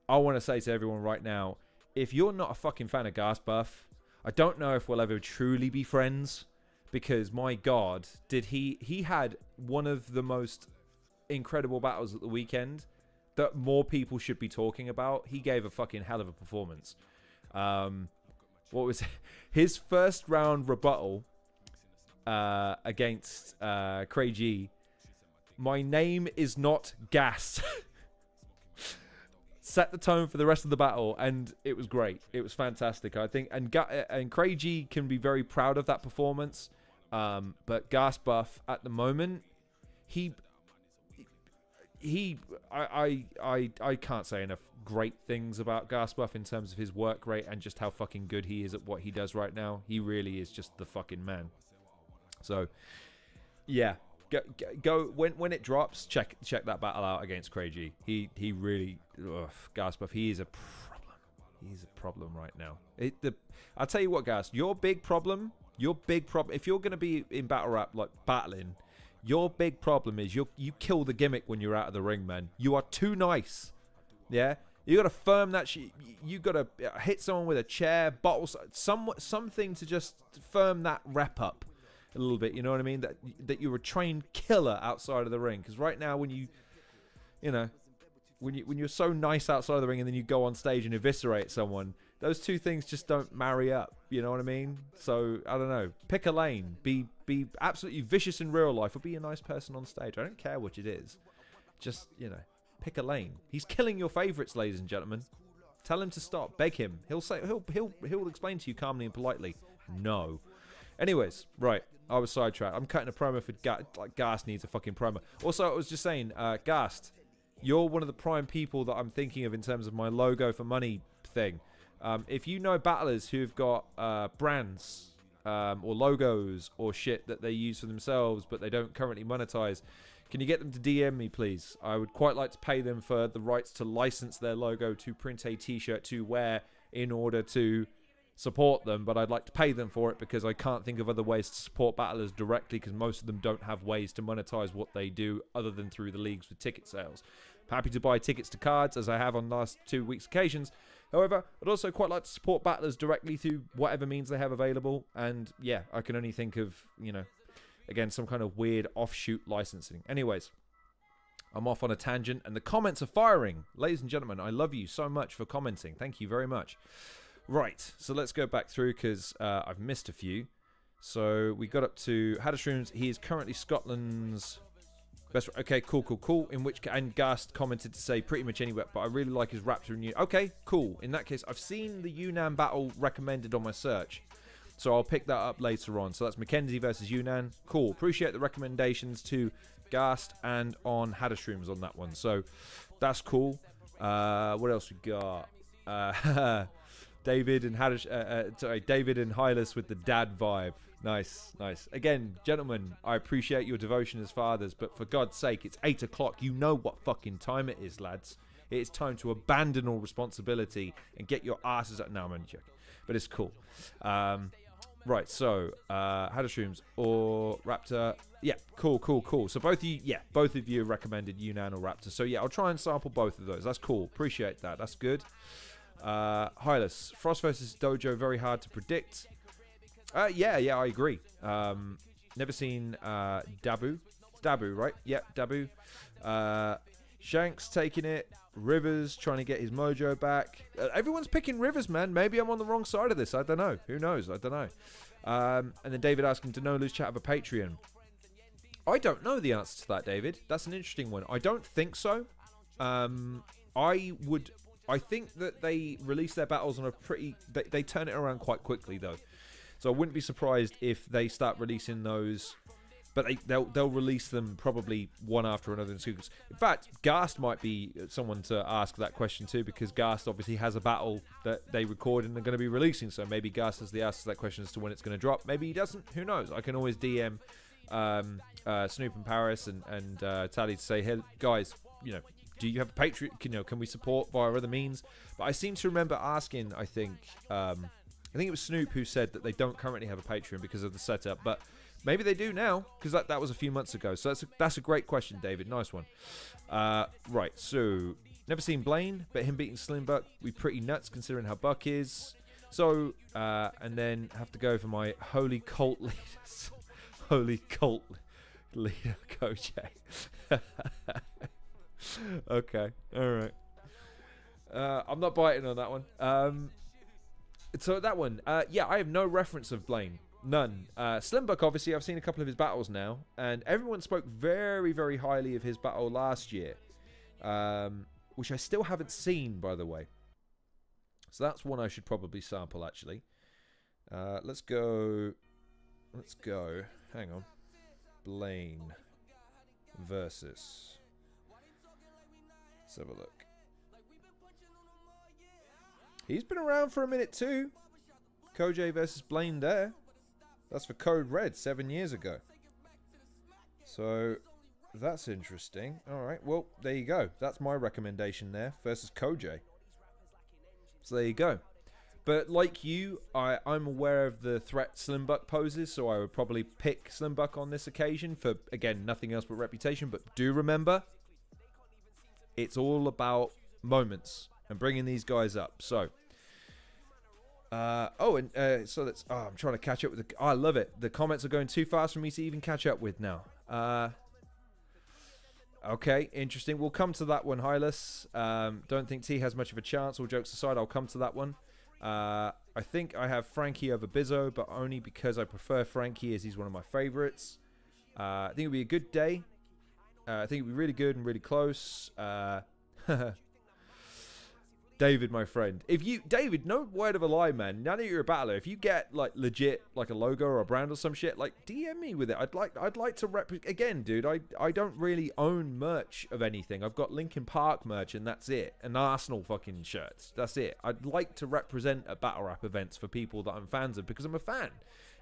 want to say to everyone right now, if you're not a fucking fan of Gas Buff, I don't know if we'll ever truly be friends, because my God, he had one of the most incredible battles at the weekend that more people should be talking about. He gave a fucking hell of a performance. What was his first round rebuttal against Craig? My name is not Gas. Set the tone for the rest of the battle, and it was great. It was fantastic, I think. And Craig can be very proud of that performance. But Gas Buff at the moment, I can't say enough great things about Gas Buff in terms of his work rate and just how fucking good he is at what he does right now. He really is just the fucking man. So, yeah. Go when it drops, check that battle out against Craig. He really, Gas Buff, he is a problem. He's a problem right now. I'll tell you what, Gas, your big problem, if you're going to be in battle rap, like battling, your big problem is you kill the gimmick when you're out of the ring, man. You are too nice. Yeah? You got to firm that shit. You got to hit someone with a chair, bottles, something to just firm that rep up a little bit, you know what I mean? That you're a trained killer outside of the ring. Because right now, when you're so nice outside of the ring and then you go on stage and eviscerate someone, those two things just don't marry up. You know what I mean? So I don't know. Pick a lane. Be absolutely vicious in real life, or be a nice person on stage. I don't care which it is. Just pick a lane. He's killing your favorites, ladies and gentlemen. Tell him to stop. Beg him. He'll explain to you calmly and politely. No. Anyways, right. I was sidetracked. I'm cutting a promo for Gas needs a fucking promo. Also, I was just saying, Gast, you're one of the prime people that I'm thinking of in terms of my logo for money thing. If you know battlers who've got brands or logos or shit that they use for themselves but they don't currently monetize, can you get them to DM me, please? I would quite like to pay them for the rights to license their logo to print a t-shirt to wear in order to support them, but I'd like to pay them for it because I can't think of other ways to support battlers directly because most of them don't have ways to monetize what they do other than through the leagues with ticket sales. I'm happy to buy tickets to cards as I have on last 2 weeks' occasions. However, I'd also quite like to support battlers directly through whatever means they have available. And yeah, I can only think of, you know, again, some kind of weird offshoot licensing. Anyways, I'm off on a tangent and the comments are firing. Ladies and gentlemen, I love you so much for commenting. Thank you very much. Right, so let's go back through because I've missed a few. So we got up to Haddershrooms. He is currently Scotland's best. Okay, cool. In which and Gast commented to say pretty much anywhere, but I really like his Raptor and Okay, cool. In that case, I've seen the Yunnan battle recommended on my search, so I'll pick that up later on. So that's Mackenzie versus Yunnan. Cool. Appreciate the recommendations to Gast and on Haddershrooms on that one. So that's cool. What else we got? David and David and Hylas with the dad vibe. Nice. Again, gentlemen, I appreciate your devotion as fathers, but for God's sake, it's 8 o'clock. You know what fucking time it is, lads. It is time to abandon all responsibility and get your asses up. No, I'm only joking, but it's cool. Right, so Haddershrooms or Raptor. Yeah, cool. So both of you recommended Yunnan or Raptor. So yeah, I'll try and sample both of those. That's cool. Appreciate that. That's good. Hylas, Frost versus Dojo, very hard to predict. Yeah, I agree. Never seen Dabu. It's Dabu, right? Yeah, Dabu. Shanks taking it. Rivers trying to get his mojo back. Everyone's picking Rivers, man. Maybe I'm on the wrong side of this. I don't know. Who knows? I don't know. And then David asking, to no lose chat of a Patreon. I don't know the answer to that, David. That's an interesting one. I don't think so. I think that they release their battles on a pretty... They turn it around quite quickly, though. So I wouldn't be surprised if they start releasing those... But they'll release them probably one after another in sequence. In fact, Gast might be someone to ask that question too, because Gast obviously has a battle that they record and they're going to be releasing. So maybe Gast has the answer to that question as to when it's going to drop. Maybe he doesn't. Who knows? I can always DM Snoop and Paris and Tally to say, hey, guys, you know... Do you have a Patreon? Can we support via other means? But I seem to remember asking, I think it was Snoop who said that they don't currently have a Patreon because of the setup. But maybe they do now, because that was a few months ago. So that's a great question, David. Nice one. Right, so never seen Blaine, but him beating Slim Buck, we pretty nuts considering how Buck is. So, and then have to go for my holy cult leaders. Holy cult leader, Coach. Okay, alright. I'm not biting on that one. So that one, yeah, I have no reference of Blaine. None. Slimbuck, obviously, I've seen a couple of his battles now, and everyone spoke very, very highly of his battle last year, which I still haven't seen, by the way. So that's one I should probably sample, actually. Let's go. Hang on. Blaine versus... Let's have a look. He's been around for a minute too. Koj versus Blaine there. That's for Code Red 7 years ago. So that's interesting. Alright, well, there you go. That's my recommendation there versus Koj. So there you go. But like you, I'm aware of the threat Slimbuck poses, so I would probably pick Slimbuck on this occasion for, again, nothing else but reputation. But do remember, it's all about moments and bringing these guys up. So, so that's... Oh, I'm trying to catch up with the... Oh, I love it. The comments are going too fast for me to even catch up with now. Okay, interesting. We'll come to that one, Hylas. Don't think T has much of a chance. All jokes aside, I'll come to that one. I think I have Frankie over Bizzo, but only because I prefer Frankie as he's one of my favorites. I think it'll be a good day. I think it'll be really good and really close. David, my friend. David, no word of a lie, man. Now that you're a battler, if you get like legit like a logo or a brand or some shit, like DM me with it. I'd like to again, dude. I don't really own merch of anything. I've got Linkin Park merch and that's it, and Arsenal fucking shirts. That's it. I'd like to represent at battle rap events for people that I'm fans of because I'm a fan.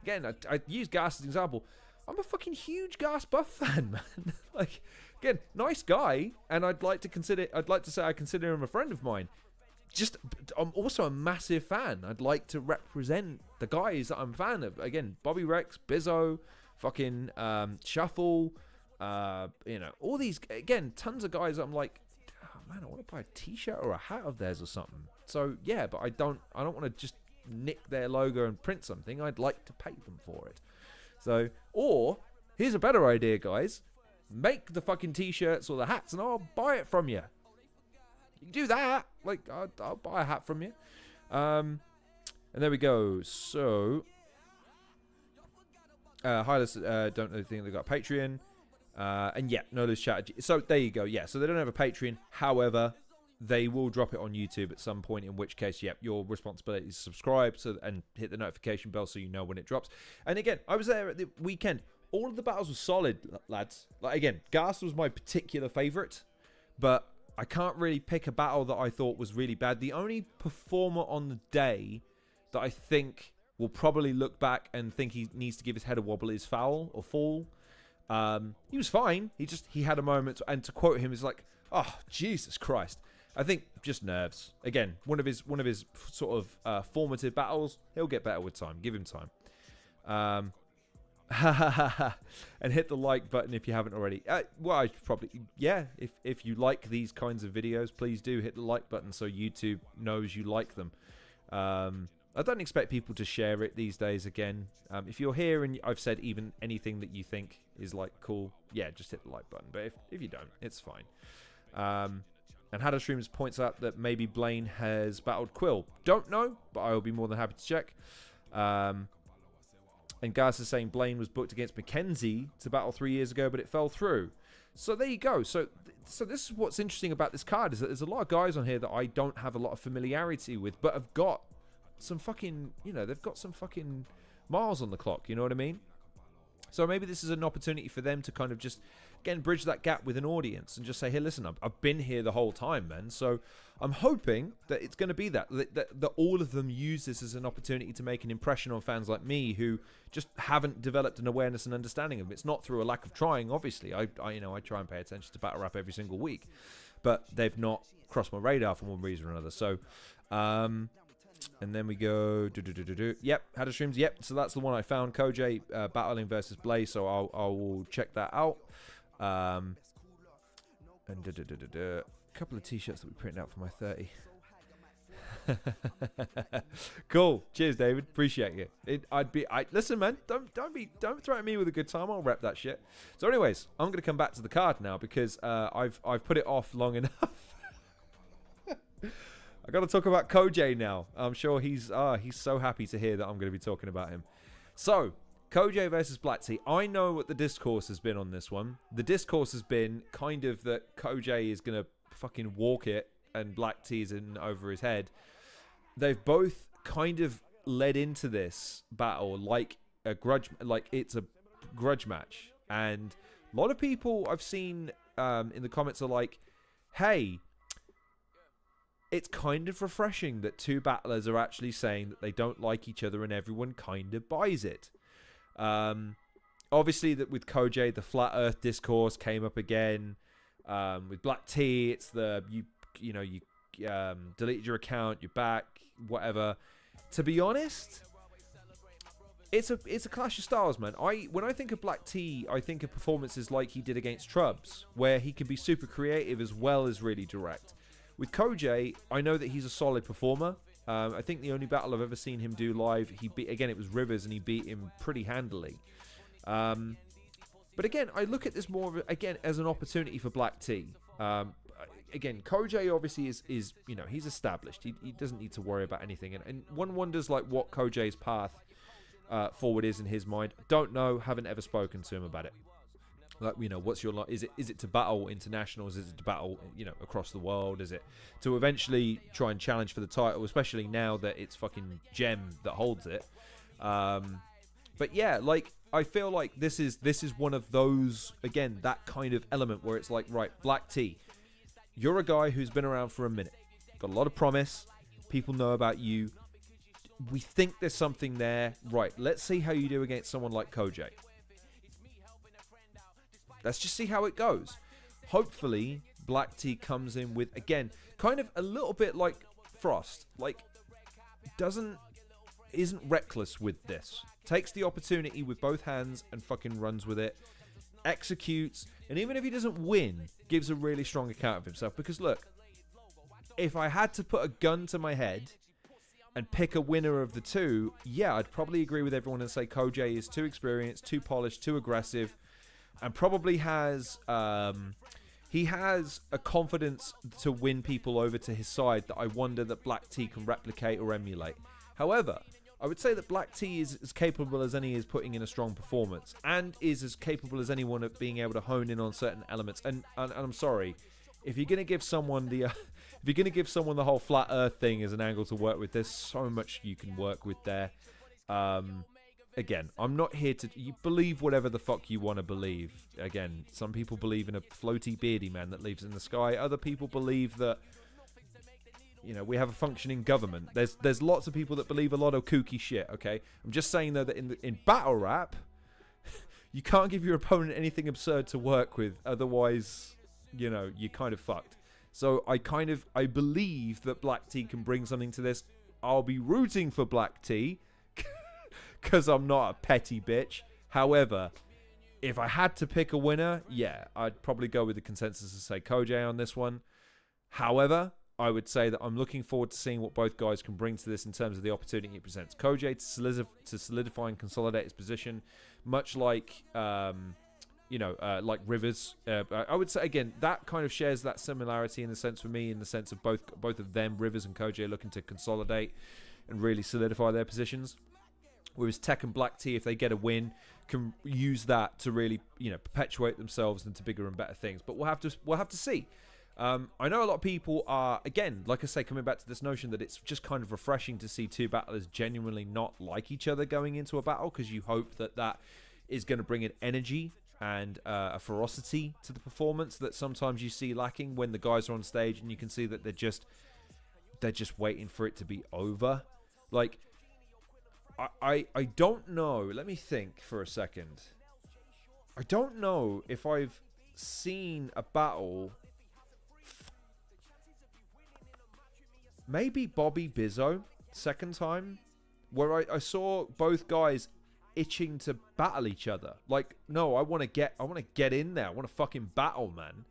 Again, I use Gas as an example. I'm a fucking huge Gas Buff fan, man. Like, again, nice guy, and I'd like to say I consider him a friend of mine. Just, I'm also a massive fan. I'd like to represent the guys that I'm a fan of. Again, Bobby Rex, Bizzo, fucking Shuffle, all these, again, tons of guys that I'm like, oh, man, I want to buy a t-shirt or a hat of theirs or something. So, yeah, but I don't want to just nick their logo and print something. I'd like to pay them for it. So, or, here's a better idea, guys. Make the fucking t-shirts or the hats and I'll buy it from you. You can do that. Like, I'll buy a hat from you. And there we go. So, Hylas don't know think they've got a Patreon. And yeah, no lose chat. So there you go. Yeah, so they don't have a Patreon. However, they will drop it on YouTube at some point, in which case, yep, your responsibility is to subscribe and hit the notification bell so you know when it drops. And again, I was there at the weekend. All of the battles were solid, lads. Like, again, Gas was my particular favorite, but I can't really pick a battle that I thought was really bad. The only performer on the day that I think will probably look back and think he needs to give his head a wobble is Foul or Fall. He was fine. He had a moment, and to quote him is like, oh, Jesus Christ. I think just nerves. Again, one of his sort of formative battles. He'll get better with time. Give him time. And hit the like button if you haven't already. Well, I probably, yeah, if you like these kinds of videos, please do hit the like button so YouTube knows you like them. I don't expect people to share it these days. Again, if you're here and I've said even anything that you think is like cool, yeah, just hit the like button. But if you don't, it's fine. And Halcyon points out that maybe Blaine has battled Quill. Don't know, but I will be more than happy to check. And Gas is saying Blaine was booked against Mackenzie to battle 3 years ago, but it fell through. So there you go. So this is what's interesting about this card, is that there's a lot of guys on here that I don't have a lot of familiarity with, but have got some fucking, they've got some fucking miles on the clock. You know what I mean? So maybe this is an opportunity for them to kind of just, again, bridge that gap with an audience and just say, hey, listen, I've been here the whole time, man. So I'm hoping that it's going to be that all of them use this as an opportunity to make an impression on fans like me who just haven't developed an awareness and understanding of it. It's not through a lack of trying, obviously. I try and pay attention to battle rap every single week, but they've not crossed my radar for one reason or another. So, and then we go, yep, had a streams, yep. So that's the one I found, Koj battling versus Blaze. So I will check that out. And a couple of t-shirts that we printed out for my 30. Cool. Cheers, David. Appreciate you. Listen, man. Don't threaten me with a good time. I'll rep that shit. So, anyways, I'm gonna come back to the card now because I've put it off long enough. I got to talk about Koj now. I'm sure he's so happy to hear that I'm going to be talking about him. So, Koj versus Black T. I know what the discourse has been on this one. The discourse has been kind of that Koj is going to fucking walk it and Black T is in over his head. They've both kind of led into this battle like it's a grudge match. And a lot of people I've seen in the comments are like, hey, it's kind of refreshing that two battlers are actually saying that they don't like each other and everyone kind of buys it. Obviously, that with Koj, the flat Earth discourse came up again. With Black T, it's the you deleted your account, you're back, whatever. To be honest, it's a clash of styles, man. When I think of Black T, I think of performances like he did against Trubs, where he can be super creative as well as really direct. With Koj, I know that he's a solid performer. I think the only battle I've ever seen him do live, it was Rivers, and he beat him pretty handily. But again, I look at this more as an opportunity for Black T. Again, Koj obviously is he's established. He doesn't need to worry about anything. And one wonders like what Koj's path forward is in his mind. Don't know. Haven't ever spoken to him about it. Like, you know, what's your is it to battle internationals? Is it to battle, you know, across the world? Is it to eventually try and challenge for the title, especially now that it's fucking Gem that holds it? But yeah, like, I feel like this is one of those, again, that kind of element where it's like, right, Black T, you're a guy who's been around for a minute, got a lot of promise, people know about you, we think there's something there, right, let's see how you do against someone like Kojay. Let's just see how it goes. Hopefully, Black T comes in with, again, kind of a little bit like Frost. Like, isn't reckless with this. Takes the opportunity with both hands and fucking runs with it. Executes. And even if he doesn't win, gives a really strong account of himself. Because look, if I had to put a gun to my head and pick a winner of the two, yeah, I'd probably agree with everyone and say Kojay is too experienced, too polished, too aggressive. And probably has, he has a confidence to win people over to his side that I wonder that Black T can replicate or emulate. However, I would say that Black T is as capable as any is putting in a strong performance, and is as capable as anyone at being able to hone in on certain elements. And I'm sorry, if you're gonna give someone the, the whole flat Earth thing as an angle to work with, there's so much you can work with there. Again, I'm not here to... You believe whatever the fuck you want to believe. Again, some people believe in a floaty beardy man that lives in the sky. Other people believe that, you know, we have a functioning government. There's lots of people that believe a lot of kooky shit, okay? I'm just saying, though, that in battle rap, you can't give your opponent anything absurd to work with. Otherwise, you know, you're kind of fucked. So I believe that Black T can bring something to this. I'll be rooting for Black T, because I'm not a petty bitch. However, if I had to pick a winner, yeah, I'd probably go with the consensus and say Kojay on this one. However, I would say that I'm looking forward to seeing what both guys can bring to this in terms of the opportunity it presents. Kojay to solidify and consolidate his position, much like, like Rivers. I would say, again, that kind of shares that similarity in the sense for me, in the sense of both of them, Rivers and Kojay, looking to consolidate and really solidify their positions. Whereas Tech and Black T, if they get a win, can use that to really, you know, perpetuate themselves into bigger and better things. But we'll have to see. I know a lot of people are, again, like I say, coming back to this notion that it's just kind of refreshing to see two battlers genuinely not like each other going into a battle, because you hope that that is going to bring an energy and a ferocity to the performance that sometimes you see lacking when the guys are on stage and you can see that they're just waiting for it to be over. Like, I don't know. Let me think for a second. I don't know if I've seen a battle. Maybe Bobby Bizzo, second time, where I saw both guys itching to battle each other. Like, no, I want to get in there. I want to fucking battle, man.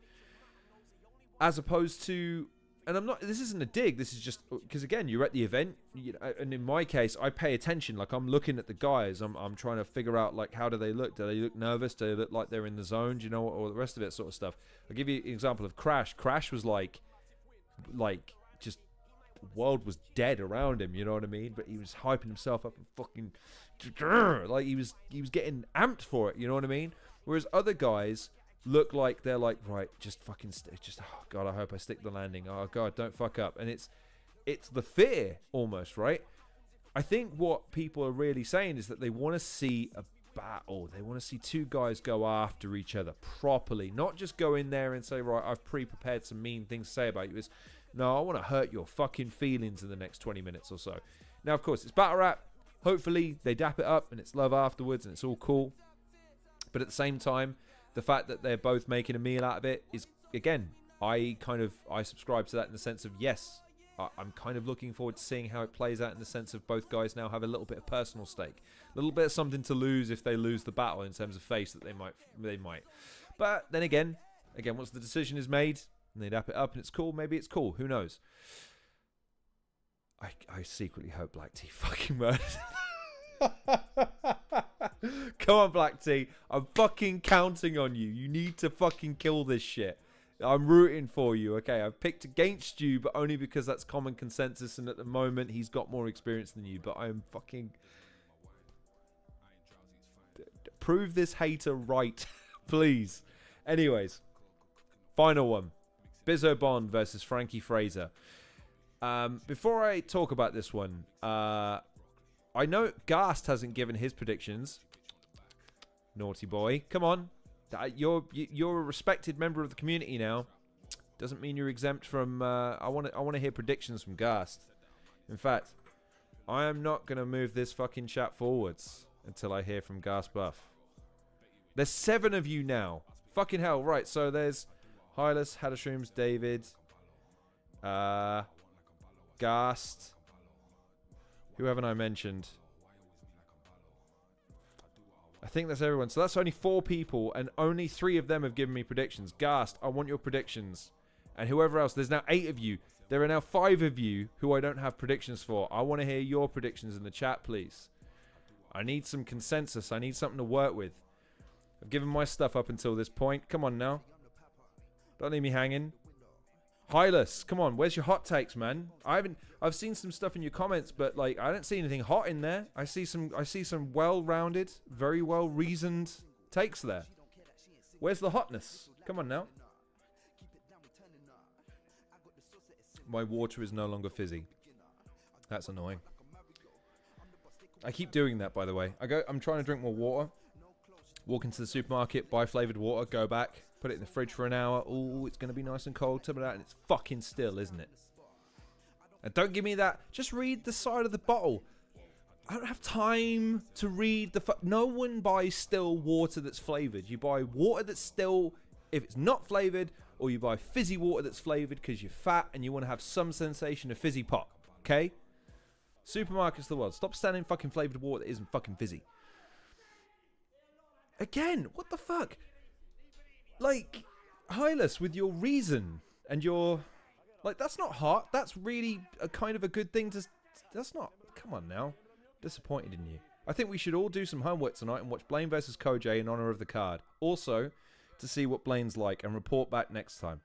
As opposed to, and I'm not, this isn't a dig, this is just, because again, you're at the event, you know, and in my case, I pay attention, like, I'm looking at the guys, I'm trying to figure out, like, how do they look nervous, do they look like they're in the zone, do you know, or the rest of it sort of stuff. I'll give you an example of Crash. Crash was like, just, the world was dead around him, you know what I mean, but he was hyping himself up and fucking, like, he was getting amped for it, you know what I mean, whereas other guys look like they're like, right, just fucking oh god, I hope I stick the landing, oh god, don't fuck up. And it's the fear almost, right? I think what people are really saying is that they want to see a battle. They want to see two guys go after each other properly, not just go in there and say, right, I've pre-prepared some mean things to say about you. It's, no, I want to hurt your fucking feelings in the next 20 minutes or so. Now, of course, it's battle rap. Hopefully they dap it up and it's love afterwards and it's all cool. But at the same time, the fact that they're both making a meal out of it is, again, I subscribe to that in the sense of, yes, I'm kind of looking forward to seeing how it plays out in the sense of both guys now have a little bit of personal stake. A little bit of something to lose if they lose the battle in terms of face that they might. But then again, once the decision is made and they dap it up and it's cool, maybe it's cool. Who knows? I secretly hope Black T fucking murders. Come on, Black T. I'm fucking counting on you. You need to fucking kill this shit. I'm rooting for you, okay? I've picked against you, but only because that's common consensus, and at the moment, he's got more experience than you, but I'm fucking... Prove this hater right. Please. Anyways, final one. Bizzo Bond versus Frankie Fraser. Before I talk about this one, I know Gast hasn't given his predictions. Naughty boy. Come on. You're a respected member of the community now. Doesn't mean you're exempt from... I want to hear predictions from Gast. In fact, I am not going to move this fucking chat forwards until I hear from Gast Buff. There's 7 of you now. Fucking hell. Right, so there's Hylas, Hadashrooms, David, Gast. Who haven't I mentioned? I think that's everyone. So that's only 4 people, and only 3 of them have given me predictions. Gast, I want your predictions. And whoever else. There's now 8 of you. There are now 5 of you who I don't have predictions for. I want to hear your predictions in the chat, please. I need some consensus. I need something to work with. I've given my stuff up until this point. Come on now. Don't leave me hanging. Hylas, come on. Where's your hot takes, man? I've seen some stuff in your comments, but like I don't see anything hot in there. I see some well-rounded, very well-reasoned takes there. Where's the hotness? Come on now. My water is no longer fizzy. That's annoying. I keep doing that, by the way. I'm trying to drink more water. Walk into the supermarket, buy flavored water, go back, put it in the fridge for an hour. Ooh, it's going to be nice and cold. Turn it out, and it's fucking still, isn't it? And don't give me that. Just read the side of the bottle. I don't have time to read the... No one buys still water that's flavored. You buy water that's still if it's not flavored, or you buy fizzy water that's flavored because you're fat and you want to have some sensation of fizzy pop. Okay? Supermarkets the world. Stop standing fucking flavored water that isn't fucking fizzy. Again, what the fuck? Like, Hylas, with your reason and your... Like, that's not hot. That's really a kind of a good thing to... That's not... Come on now. Disappointed in you. I think we should all do some homework tonight and watch Blaine versus Koj in honor of the card. Also, to see what Blaine's like and report back next time.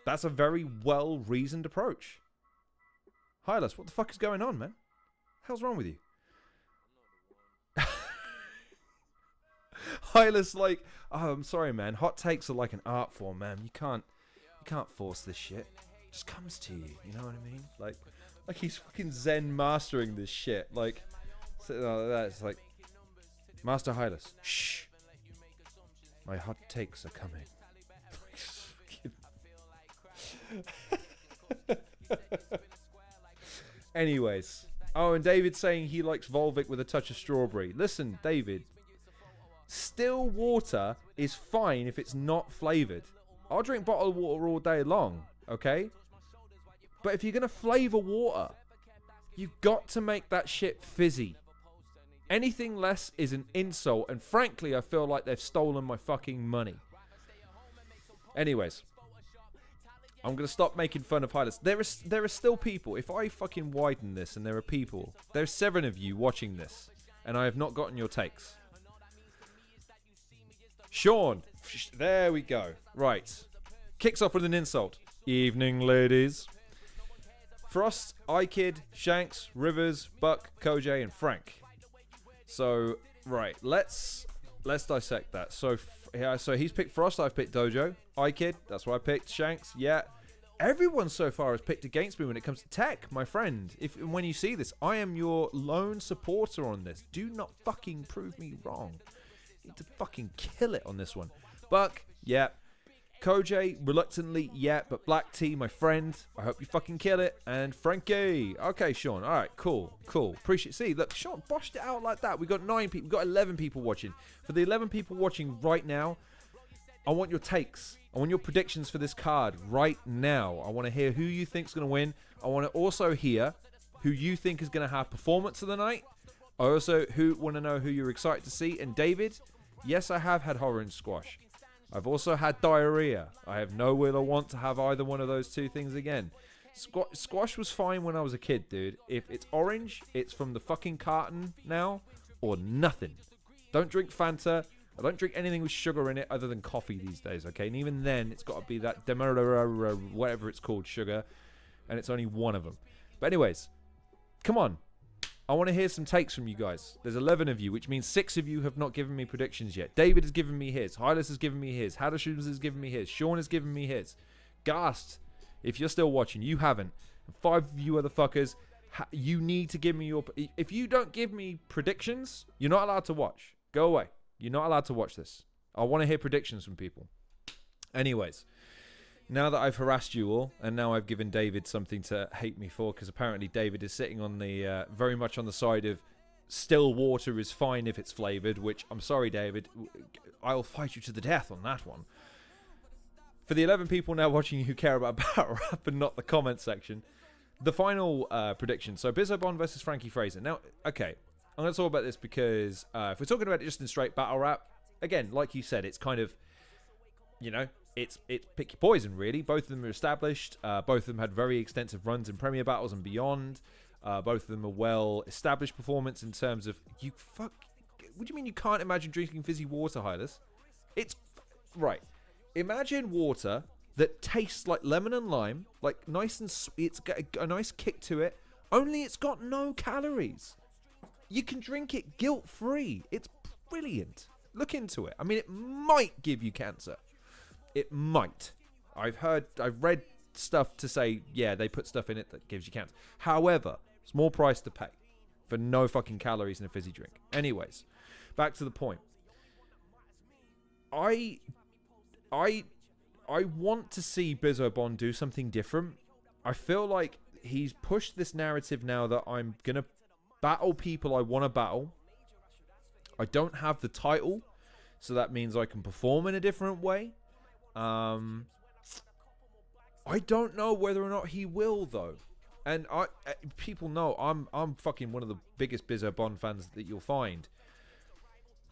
That's a very well-reasoned approach. Hylas, what the fuck is going on, man? Hell's wrong with you? Hylas, like, oh, I'm sorry, man. Hot takes are like an art form, man. You can't force this shit. It just comes to you. You know what I mean? Like he's fucking Zen mastering this shit. Like, that's like, Master Hylas, shh. My hot takes are coming. Anyways. Oh, and David's saying he likes Volvic with a touch of strawberry. Listen, David. Still water is fine if it's not flavored. I'll drink bottled water all day long, okay? But if you're going to flavor water, you've got to make that shit fizzy. Anything less is an insult, and frankly, I feel like they've stolen my fucking money. Anyways, I'm going to stop making fun of Hylas. There are still people. If I fucking widen this and there are people, there's 7 of you watching this, and I have not gotten your takes. Sean, there we go. Right. Kicks off with an insult. Evening, ladies. Frost, iKid, Shanks, Rivers, Buck, Koj, and Frank. So, right, let's dissect that. So he's picked Frost, I've picked Dojo. iKid, that's what I picked. Shanks, yeah. Everyone so far has picked against me when it comes to tech, my friend. When you see this, I am your lone supporter on this. Do not fucking prove me wrong. You need to fucking kill it on this one. Buck, yeah. Koj, reluctantly, yeah. But Black T, my friend, I hope you fucking kill it. And Frankie. Okay, Sean. All right, cool. Appreciate. See, look, Sean boshed it out like that. We got 9 people. We got 11 people watching. For the 11 people watching right now, I want your takes. I want your predictions for this card right now. I want to hear who you think's going to win. I want to also hear who you think is going to have performance of the night. I also want to know who you're excited to see. And David, yes, I have had horror and squash. I've also had diarrhea. I have no will or want to have either one of those 2 things again. Squash was fine when I was a kid, dude. If it's orange, it's from the fucking carton now, or nothing. Don't drink Fanta. I don't drink anything with sugar in it other than coffee these days, okay? And even then, it's got to be that whatever it's called, sugar, and it's only one of them. But anyways, come on. I want to hear some takes from you guys. There's 11 of you, which means 6 of you have not given me predictions yet. David has given me his. Hylas has given me his. Hadashums has given me his. Sean has given me his. Gast, if you're still watching, you haven't. 5 of you other fuckers, you need to give me your... If you don't give me predictions, you're not allowed to watch. Go away. You're not allowed to watch this. I want to hear predictions from people. Anyways, now that I've harassed you all, and now I've given David something to hate me for, because apparently David is sitting on the very much on the side of still water is fine if it's flavored, which I'm sorry, David, I'll fight you to the death on that one. For the 11 people now watching who care about battle rap and not the comment section, the final prediction. So Bizzo Bond versus Frankie Fraser. Now, okay, I'm going to talk about this because if we're talking about it just in straight battle rap, again, like you said, it's kind of, you know, it's pick your poison, really. Both of them are established. Both of them had very extensive runs in Premier Battles and beyond. Both of them are well-established performance in terms of... What do you mean you can't imagine drinking fizzy water, Hylas? It's... Right. Imagine water that tastes like lemon and lime, like nice and sweet. It's got a nice kick to it, only it's got no calories. You can drink it guilt-free. It's brilliant. Look into it. I mean, it might give you cancer. It might. I've read stuff to say, yeah, they put stuff in it that gives you cancer. However, small price to pay for no fucking calories in a fizzy drink. Anyways, back to the point. I want to see Bizzo Bond do something different. I feel like he's pushed this narrative now that I'm going to battle people I want to battle. I don't have the title, so that means I can perform in a different way. I don't know whether or not he will, though. And people know I'm fucking one of the biggest Bizzo Bond fans that you'll find.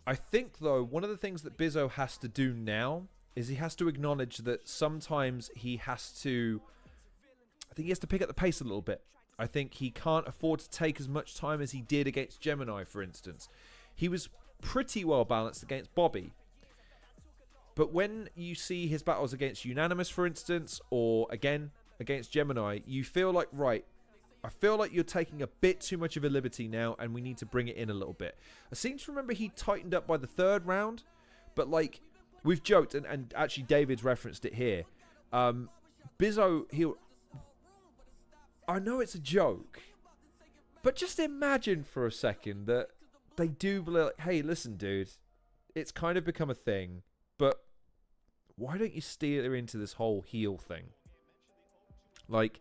I think, though, one of the things that Bizzo has to do now is he has to acknowledge that sometimes he has to... I think he has to pick up the pace a little bit. I think he can't afford to take as much time as he did against Gemini, for instance. He was pretty well balanced against Bobby. But when you see his battles against Unanimous, for instance, or again against Gemini, you feel like, right, I feel like you're taking a bit too much of a liberty now, and we need to bring it in a little bit. I seem to remember he tightened up by the 3rd round, but like, we've joked, and actually David's referenced it here. Bizzo, I know it's a joke, but just imagine for a second that they do believe, like, hey, listen, dude, it's kind of become a thing, but why don't you steer her into this whole heel thing? Like,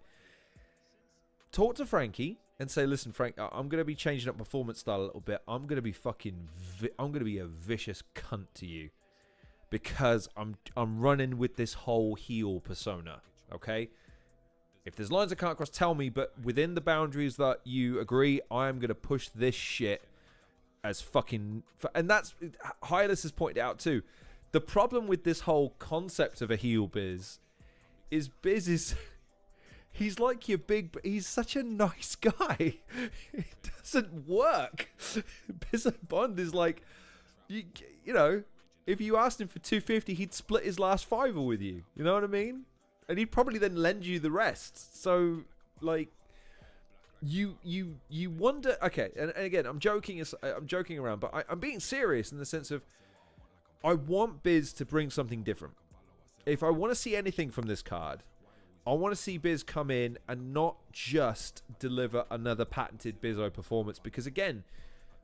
talk to Frankie and say, listen, Frank, I'm going to be changing up performance style a little bit. I'm going to be I'm going to be a vicious cunt to you because I'm running with this whole heel persona, okay? If there's lines I can't cross, tell me, but within the boundaries that you agree, I am going to push this shit as fucking... And that's... Hylas has pointed out too. The problem with this whole concept of a heel Biz is he's like your big... He's such a nice guy. It doesn't work. Bizzo Bond is like... You know, if you asked him for 250, he'd split his last fiver with you. You know what I mean? And he'd probably then lend you the rest. So, like... You wonder... Okay, and again, I'm joking around, but I'm being serious in the sense of... I want Biz to bring something different. If I want to see anything from this card, I want to see Biz come in and not just deliver another patented Bizzo performance. Because again,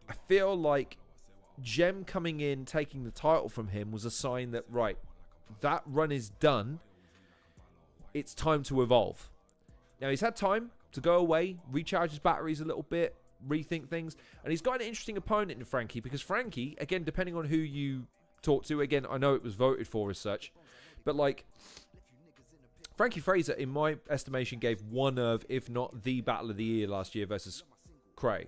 I feel like Gem coming in, taking the title from him was a sign that, right, that run is done. It's time to evolve. Now, he's had time to go away, recharge his batteries a little bit, rethink things. And he's got an interesting opponent in Frankie. Because Frankie, again, depending on who you... talk to, again, I know it was voted for as such, but like Frankie Fraser, in my estimation, gave one of, if not the battle of the year last year versus Cray,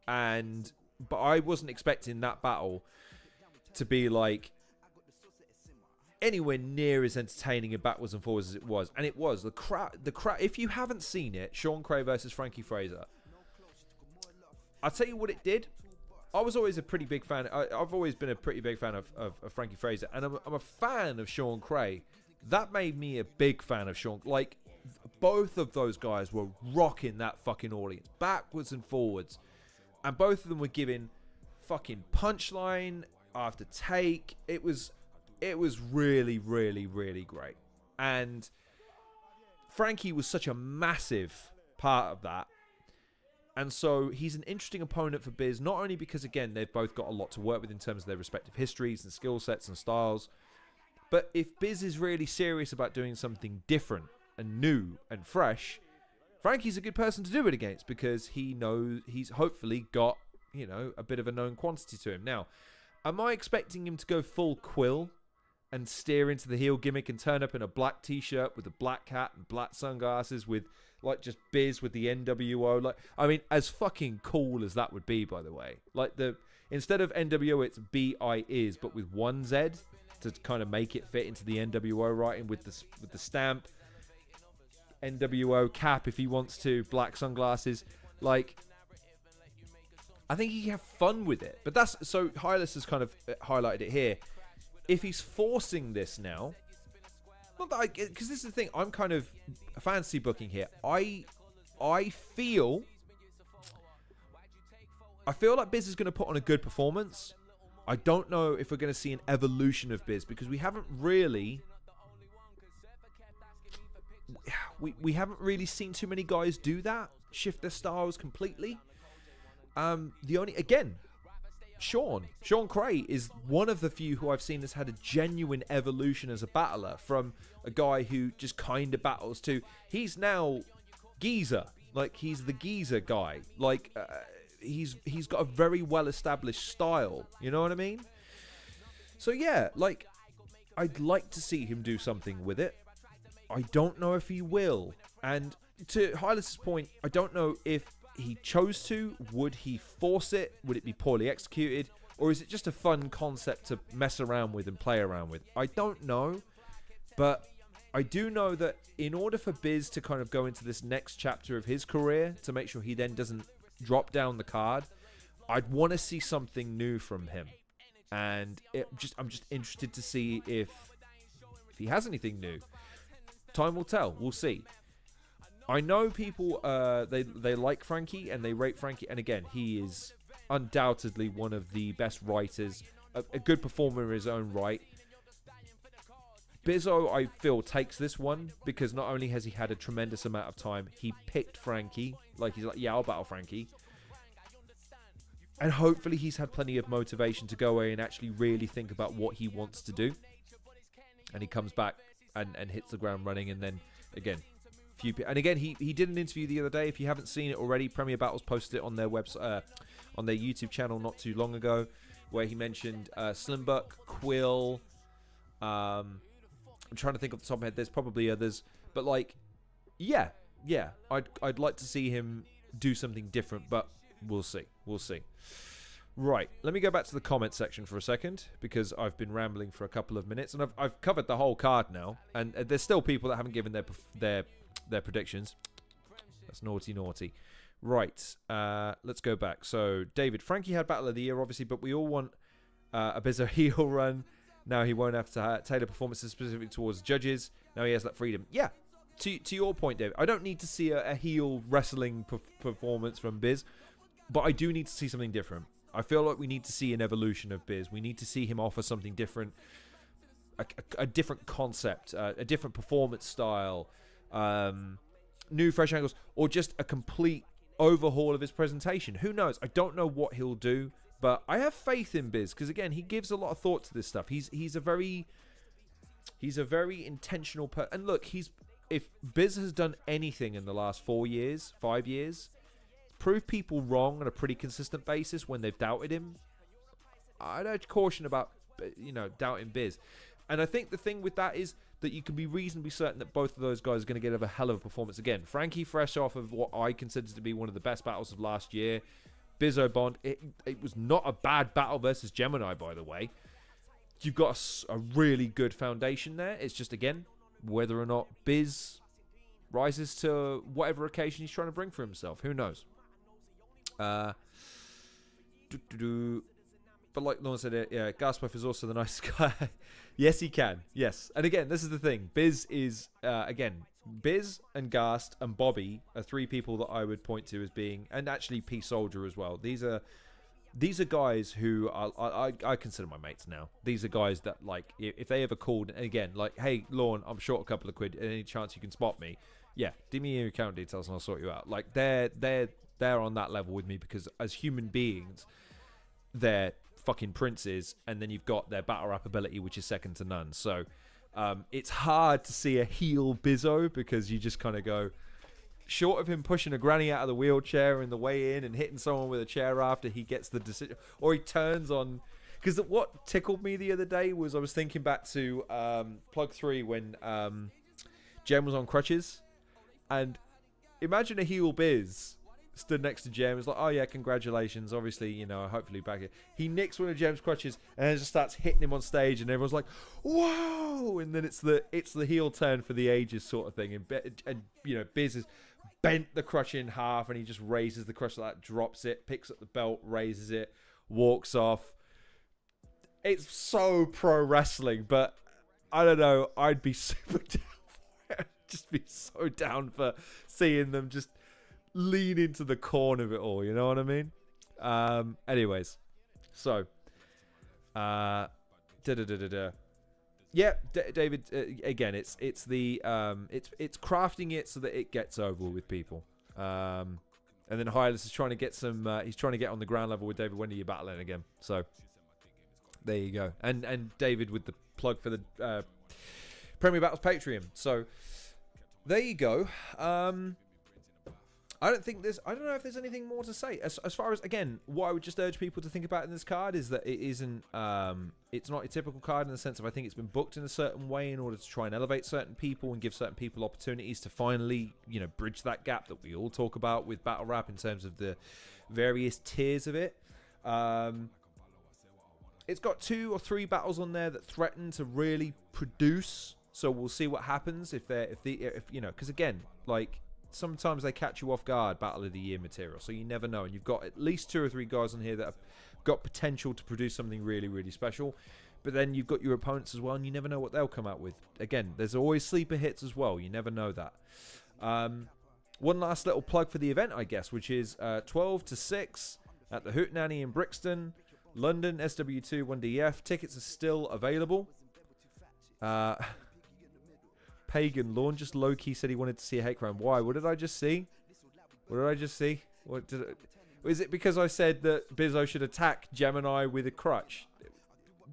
but I wasn't expecting that battle to be like anywhere near as entertaining and backwards and forwards as it was, and it was. The crowd. If you haven't seen it, Sean Cray versus Frankie Fraser, I'll tell you what it did. I was always a pretty big fan. I've always been a pretty big fan of Frankie Fraser. And I'm a fan of Sean Cray. That made me a big fan of Sean. Like, both of those guys were rocking that fucking audience. Backwards and forwards. And both of them were giving fucking punchline after take. It was really, really, really great. And Frankie was such a massive part of that. And so he's an interesting opponent for Biz, not only because, again, they've both got a lot to work with in terms of their respective histories and skill sets and styles, but if Biz is really serious about doing something different and new and fresh, Frankie's a good person to do it against because he knows he's hopefully got, you know, a bit of a known quantity to him. Now, am I expecting him to go full Quill and steer into the heel gimmick and turn up in a black t-shirt with a black hat and black sunglasses with, like, just Biz with the NWO? Like, I mean, as fucking cool as that would be, by the way. Like, instead of NWO, it's B-I-Is, but with one Z to kind of make it fit into the NWO writing with the stamp. NWO cap if he wants to, black sunglasses. Like, I think he can have fun with it. But that's, so Hylas has kind of highlighted it here. If he's forcing this now, not that because this is the thing, I'm kind of fantasy booking here. I feel like Biz is going to put on a good performance. I don't know if we're going to see an evolution of Biz because we haven't really seen too many guys do that, shift their styles completely. The only, again, Sean Cray is one of the few who I've seen has had a genuine evolution as a battler, from a guy who just kind of battles to he's now Geezer, like he's the Geezer guy, like he's got a very well established style, you know what I mean? So yeah, like I'd like to see him do something with it. I don't know if he will, and to Hylas' point, I don't know if he chose to. Would he force it? Would it be poorly executed? Or is it just a fun concept to mess around with and play around with? I don't know. But I do know that in order for Biz to kind of go into this next chapter of his career, to make sure he then doesn't drop down the card, I'd want to see something new from him. And I'm just interested to see if he has anything new. Time will tell. We'll see. I know people, they like Frankie and they rate Frankie. And again, he is undoubtedly one of the best writers, a good performer in his own right. Bizzo, I feel, takes this one because not only has he had a tremendous amount of time, he picked Frankie. Like, he's like, yeah, I'll battle Frankie. And hopefully he's had plenty of motivation to go away and actually really think about what he wants to do. And he comes back and hits the ground running. And then, again, and again, he did an interview the other day. If you haven't seen it already, Premier Battles posted it on their website, on their YouTube channel not too long ago, where he mentioned Slimbuck, Quill. I'm trying to think off the top of my head. There's probably others, but like, yeah. I'd like to see him do something different, but we'll see. Right, let me go back to the comment section for a second because I've been rambling for a couple of minutes, and I've covered the whole card now, and there's still people that haven't given their predictions. That's naughty. Right, let's go back. So, David, Frankie had Battle of the Year, obviously, but we all want a Bizzo heel run. Now he won't have to tailor performances specifically towards judges. Now he has that freedom. Yeah, to your point, David, I don't need to see a heel wrestling performance from Biz, but I do need to see something different. I feel like we need to see an evolution of Biz. We need to see him offer something different, a different concept, a different performance style, new fresh angles, or just a complete overhaul of his presentation. Who knows? I don't know what he'll do, but I have faith in Biz because, again, he gives a lot of thought to this stuff. He's a very intentional person. And look, if Biz has done anything in the last 5 years, prove people wrong on a pretty consistent basis when they've doubted him. I'd urge caution about, doubting Biz. And I think the thing with that is that you can be reasonably certain that both of those guys are going to get a hell of a performance again. Frankie, fresh off of what I consider to be one of the best battles of last year. Bizzo Bond, it was not a bad battle versus Gemini, by the way. You've got a really good foundation there. It's just, again, whether or not Biz rises to whatever occasion he's trying to bring for himself. Who knows? But but like Lorne said, yeah, Gaswife is also the nice guy. Yes, he can. Yes. And again, this is the thing. Biz is, again, Biz and Gast and Bobby are three people that I would point to as being, and actually P Soldier as well. These are guys who I consider my mates now. These are guys that, like, if they ever called, and again, like, hey, Lorne, I'm short a couple of quid. Any chance you can spot me? Yeah, give me your account details and I'll sort you out. Like, they're on that level with me because as human beings, they're fucking princes, and then you've got their battle rap ability, which is second to none. So it's hard to see a heel Bizzo because you just kind of go, short of him pushing a granny out of the wheelchair in the way in and hitting someone with a chair after he gets the decision, or he turns on. Because what tickled me the other day was I was thinking back to Plug 3 when Jem was on crutches, and imagine a heel Biz stood next to Jem. It's like, oh yeah, congratulations. Obviously, you know, hopefully back here. He nicks one of Jem's crutches and then just starts hitting him on stage, and everyone's like, whoa! And then it's the heel turn for the ages sort of thing. And you know, Biz has bent the crutch in half, and he just raises the crutch like that, drops it, picks up the belt, raises it, walks off. It's so pro wrestling, but I don't know. I'd be super down for it. Just be so down for seeing them just lean into the corn of it all, you know what I mean? Anyways, so yeah, David, again, it's crafting it so that it gets over with people, and then Hylas is trying to get some he's trying to get on the ground level with David. When are you battling again? So there you go. And David with the plug for the Premier Battles Patreon. So there you go. I don't know if there's anything more to say. As far as, again, what I would just urge people to think about in this card is that it isn't, it's not a typical card in the sense of, I think it's been booked in a certain way in order to try and elevate certain people and give certain people opportunities to finally, you know, bridge that gap that we all talk about with battle rap in terms of the various tiers of it. It's got 2 or 3 battles on there that threaten to really produce. So we'll see what happens if you know, because again, like, sometimes they catch you off guard, Battle of the Year material, so you never know. And you've got at least 2 or 3 guys on here that have got potential to produce something really, really special. But then you've got your opponents as well, and you never know what they'll come out with. Again, there's always sleeper hits as well. You never know that. One last little plug for the event, I guess, which is 12 to 6 at the Hootenanny in Brixton, London, SW2 1DF. Tickets are still available. Pagan Lawn just low-key said he wanted to see a hate crime. Why? What did I just see? Is it because I said that Bizzo should attack Gemini with a crutch?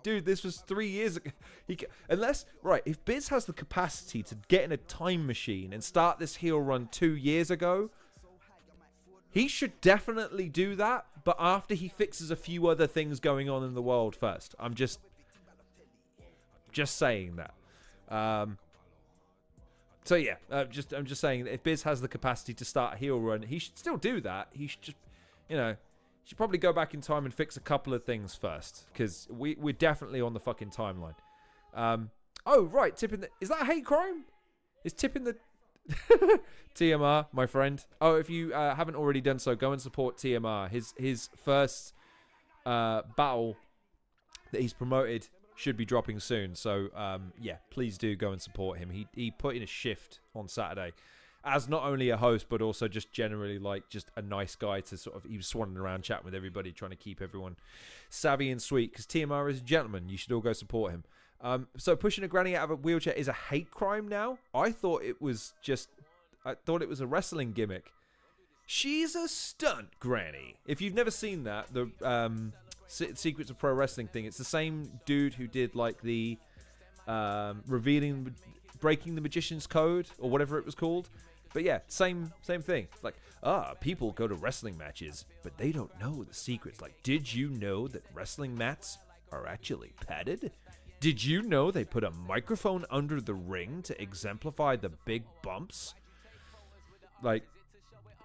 Dude, this was 3 years ago. If Biz has the capacity to get in a time machine and start this heel run 2 years ago, he should definitely do that, but after he fixes a few other things going on in the world first. I'm just saying that. So yeah, I'm just saying that if Biz has the capacity to start a heel run, he should still do that. He should just, you know, should probably go back in time and fix a couple of things first, because we're definitely on the fucking timeline. Oh right, is that a hate crime? Is tipping the TMR, my friend? Oh, if you haven't already done so, go and support TMR. His first battle that he's promoted should be dropping soon, so yeah, please do go and support him. He put in a shift on Saturday as not only a host but also just generally like just a nice guy to sort of, he was swanning around chatting with everybody, trying to keep everyone savvy and sweet, because TMR is a gentleman. You should all go support him. So pushing a granny out of a wheelchair is a hate crime now? I thought it was a wrestling gimmick. She's a stunt granny. If you've never seen that, the Secrets of Pro Wrestling thing, it's the same dude who did like the breaking the magician's code or whatever it was called. But yeah, same thing. Like, people go to wrestling matches, but they don't know the secrets. Like, did you know that wrestling mats are actually padded? Did you know they put a microphone under the ring to exemplify the big bumps? Like,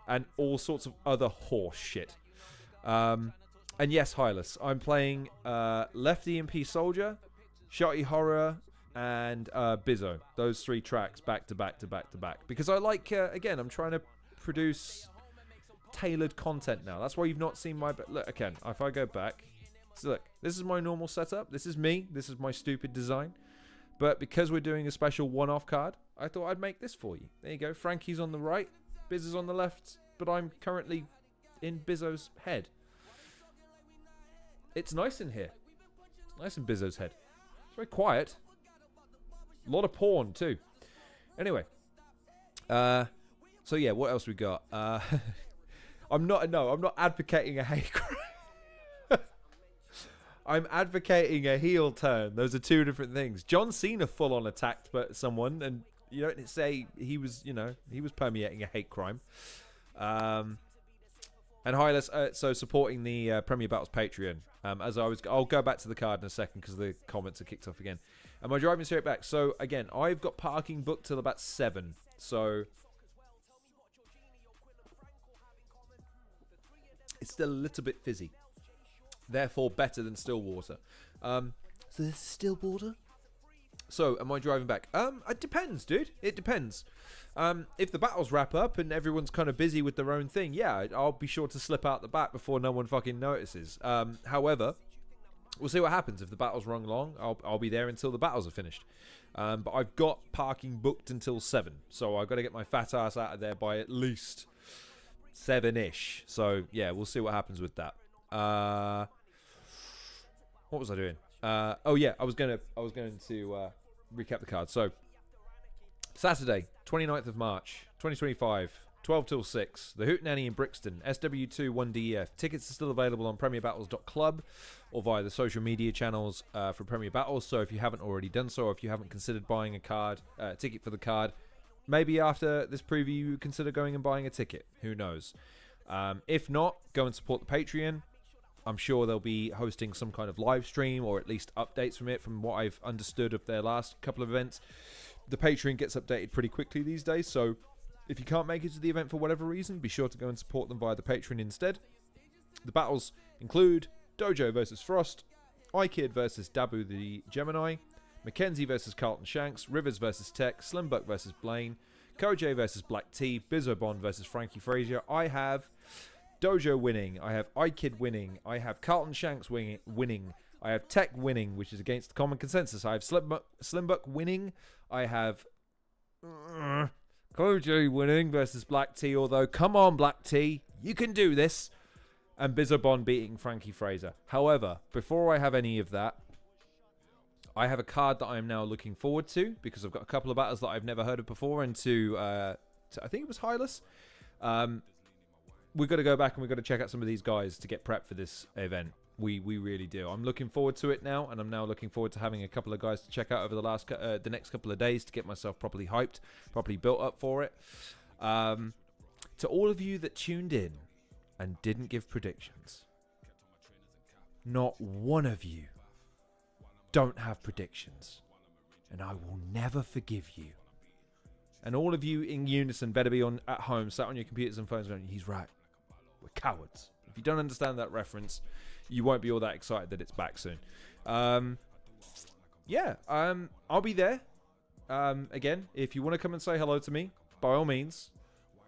and all sorts of other horse shit. And yes, Hylas, I'm playing Lefty and P Soldier, Shotty Horror, and Bizzo. Those 3 tracks back to back to back to back. Because I like, again, I'm trying to produce tailored content now. That's why you've not seen my... Look, again, if I go back, So look, this is my normal setup. This is me. This is my stupid design. But because we're doing a special one-off card, I thought I'd make this for you. There you go. Frankie's on the right, Biz is on the left, but I'm currently in Bizzo's head. It's nice in here. It's nice in Bizzo's head. It's very quiet. A lot of porn too. Anyway, so yeah, what else we got? I'm not advocating a hate crime. I'm advocating a heel turn. Those are two different things. John Cena full on attacked someone, and you don't say he was, he was permeating a hate crime. And Hylas, so supporting the Premier Battles Patreon. I'll go back to the card in a second because the comments are kicked off again. Am I driving straight back? So again, I've got parking booked till about 7. So it's still a little bit fizzy. Therefore, better than Stillwater. So this is Stillwater. So, am I driving back? It depends, dude. It depends. If the battles wrap up and everyone's kind of busy with their own thing, yeah, I'll be sure to slip out the back before no one fucking notices. However, we'll see what happens. If the battles run long, I'll be there until the battles are finished. But I've got parking booked until 7, so I've got to get my fat ass out of there by at least 7-ish. So yeah, we'll see what happens with that. What was I doing? Oh yeah, I was going to recap the card. So Saturday, 29th of March, 2025, 12 till 6, the Hootenanny in Brixton, SW2 1DEF. Tickets are still available on premierbattles.club or via the social media channels for Premier Battles. So if you haven't already done so, or if you haven't considered buying a ticket for the card, maybe after this preview you consider going and buying a ticket. Who knows? If not, go and support the Patreon. I'm sure they'll be hosting some kind of live stream or at least updates from it. From what I've understood of their last couple of events, the Patreon gets updated pretty quickly these days. So if you can't make it to the event for whatever reason, be sure to go and support them via the Patreon instead. The battles include Dojo versus Frost, iKid versus Dabu the Gemini, Mackenzie versus Carlton Shanks, Rivers versus Tech, Slimbuck versus Blaine, Koj versus Black T, Bizzobond versus Frankie Frazier. I have Dojo winning, I have iKid winning, I have Carlton Shanks winning, I have Tech winning, which is against the common consensus, I have Slimbuck winning, I have Koj winning versus Black T, although come on Black T, you can do this, and Bizzobond beating Frankie Fraser. However, before I have any of that, I have a card that I am now looking forward to, because I've got a couple of battles that I've never heard of before, and to I think it was Hylas. We've got to go back and we've got to check out some of these guys to get prepped for this event. We really do. I'm looking forward to it now, and I'm now looking forward to having a couple of guys to check out over the next couple of days to get myself properly hyped, properly built up for it. To all of you that tuned in and didn't give predictions, not one of you don't have predictions, and I will never forgive you. And all of you in unison better be at home, sat on your computers and phones going, he's right. We're cowards. If you don't understand that reference, you won't be all that excited that it's back soon. I'll be there. Again, if you want to come and say hello to me, by all means.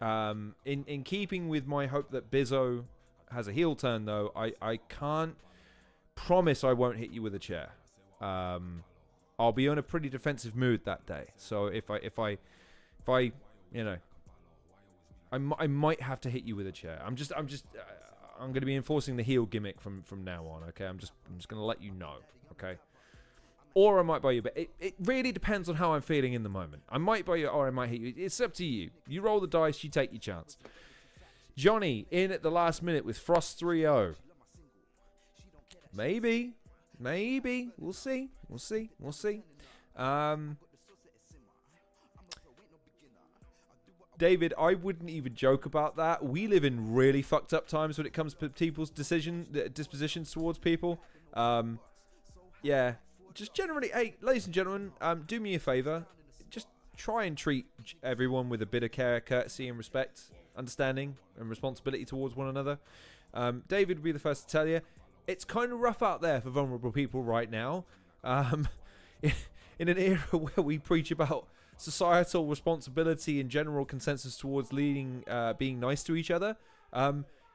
In keeping with my hope that Bizzo has a heel turn, though, I can't promise I won't hit you with a chair. I'll be in a pretty defensive mood that day. So if I I might have to hit you with a chair. I'm going to be enforcing the heel gimmick from now on. Okay, I'm just going to let you know. Okay, or I might buy you, but it really depends on how I'm feeling in the moment. I might buy you, or I might hit you. It's up to you. You roll the dice. You take your chance. Johnny in at the last minute with Frost 3-0. Maybe. We'll see. David, I wouldn't even joke about that. We live in really fucked up times when it comes to people's dispositions towards people. Yeah, just generally, hey, ladies and gentlemen, do me a favor. Just try and treat everyone with a bit of care, courtesy, and respect, understanding, and responsibility towards one another. David would be the first to tell you, it's kind of rough out there for vulnerable people right now. In an era where we preach about societal responsibility and general consensus towards being nice to each other.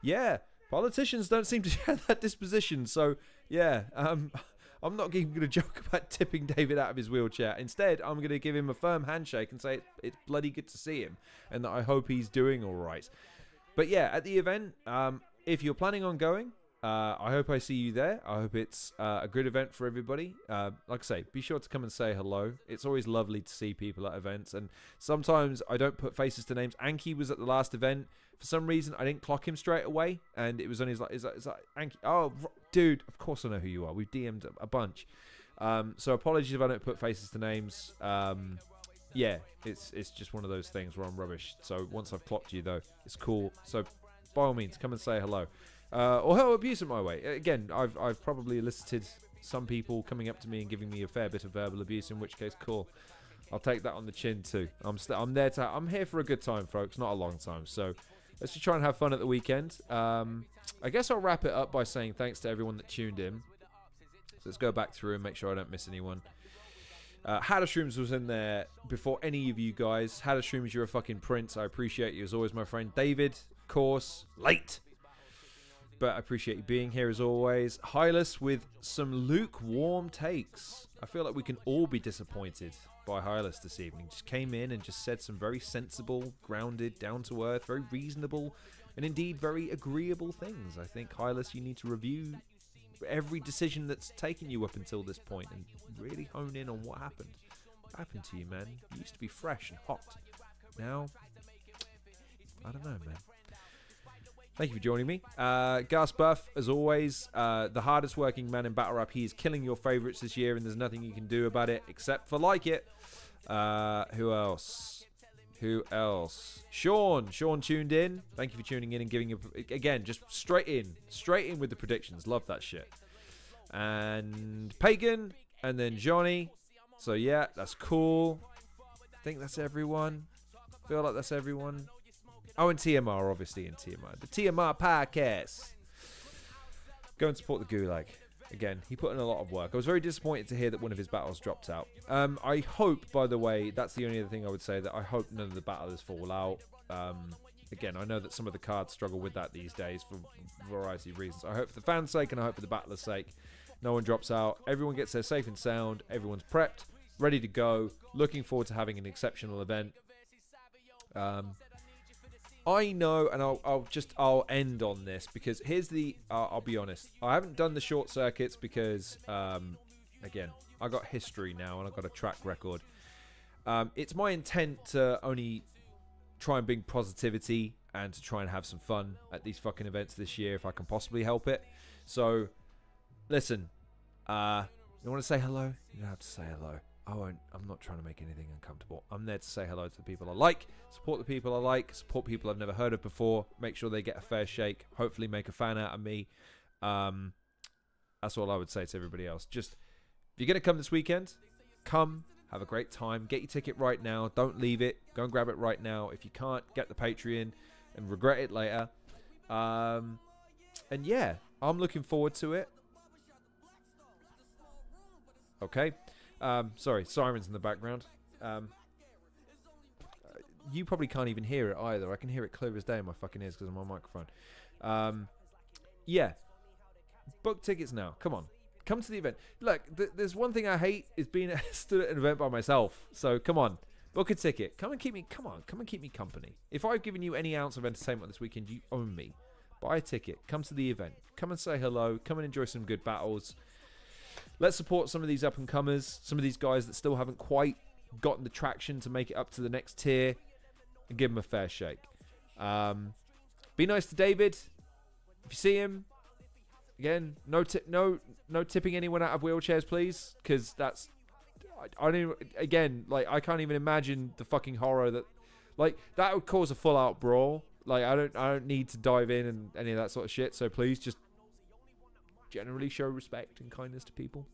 Yeah, politicians don't seem to share that disposition. So Yeah. I'm not even going to joke about tipping David out of his wheelchair. Instead, I'm going to give him a firm handshake and say it's bloody good to see him and that I hope he's doing all right. But yeah, at the event, if you're planning on going, I hope I see you there. I hope it's a good event for everybody. Like I say, be sure to come and say hello. It's always lovely to see people at events. And sometimes I don't put faces to names. Anki was at the last event. For some reason, I didn't clock him straight away. And it was on his like, is that Anki? Oh, dude, of course I know who you are. We've DM'd a bunch. So apologies if I don't put faces to names. Yeah, it's just one of those things where I'm rubbish. So once I've clocked you, though, it's cool. So by all means, come and say hello. Or hurl abuse at my way. Again, I've probably elicited some people coming up to me and giving me a fair bit of verbal abuse, in which case, cool. I'll take that on the chin too. I'm here for a good time, folks, not a long time. So let's just try and have fun at the weekend. I guess I'll wrap it up by saying thanks to everyone that tuned in. So let's go back through and make sure I don't miss anyone. Hadashrooms was in there before any of you guys. Hadashrooms, you're a fucking prince. I appreciate you as always, my friend. David, of course, late. But I appreciate you being here as always. Hylas with some lukewarm takes. I feel like we can all be disappointed by Hylas this evening. Just came in and just said some very sensible, grounded, down-to-earth, very reasonable, and indeed very agreeable things. I think, Hylas, you need to review every decision that's taken you up until this point and really hone in on what happened. What happened to you, man? You used to be fresh and hot. Now, I don't know, man. Thank you for joining me. Gus Buff, as always, the hardest working man in Battle Rap. He is killing your favorites this year, and there's nothing you can do about it except for like it. Who else? Sean tuned in. Thank you for tuning in and giving again, just straight in with the predictions. Love that shit. And Pagan, and then Johnny. So yeah, that's cool. I think that's everyone. Feel like that's everyone. Oh, and TMR, obviously, in TMR. The TMR podcast. Go and support the Gulag. Again, he put in a lot of work. I was very disappointed to hear that one of his battles dropped out. I hope, by the way, that's the only other thing I would say, that I hope none of the battlers fall out. Again, I know that some of the cards struggle with that these days for a variety of reasons. I hope for the fans' sake and I hope for the battlers' sake, no one drops out. Everyone gets there safe and sound. Everyone's prepped, ready to go. Looking forward to having an exceptional event. I know, and I'll end on this, because here's the I'll be honest, I haven't done the short circuits because again, I got history now and I've got a track record. It's my intent to only try and bring positivity and to try and have some fun at these fucking events this year if I can possibly help it. So listen, you want to say hello? You don't have to say hello. I'm not trying to make anything uncomfortable. I'm there to say hello to the people I like, support the people I like, support people I've never heard of before, make sure they get a fair shake, hopefully make a fan out of me. That's all I would say to everybody else. Just, if you're going to come this weekend, come, have a great time, get your ticket right now, don't leave it, go and grab it right now. If you can't, get the Patreon and regret it later. And yeah, I'm looking forward to it. Okay. Sorry, sirens in the background. You probably can't even hear it either. I can hear it clear as day in my fucking ears because of my microphone. Yeah. Book tickets now. Come on. Come to the event. Look, there's one thing I hate is being stood at an event by myself. So come on. Book a ticket. Come and keep me company. If I've given you any ounce of entertainment this weekend, you own me. Buy a ticket. Come to the event. Come and say hello. Come and enjoy some good battles. Let's support some of these up-and-comers, some of these guys that still haven't quite gotten the traction to make it up to the next tier, and give them a fair shake. Be nice to David. If you see him, again, no tipping anyone out of wheelchairs, please, because that's... I don't... Again, like, I can't even imagine the fucking horror that... Like, that would cause a full-out brawl. Like, I don't need to dive in and any of that sort of shit, so please just... generally show respect and kindness to people.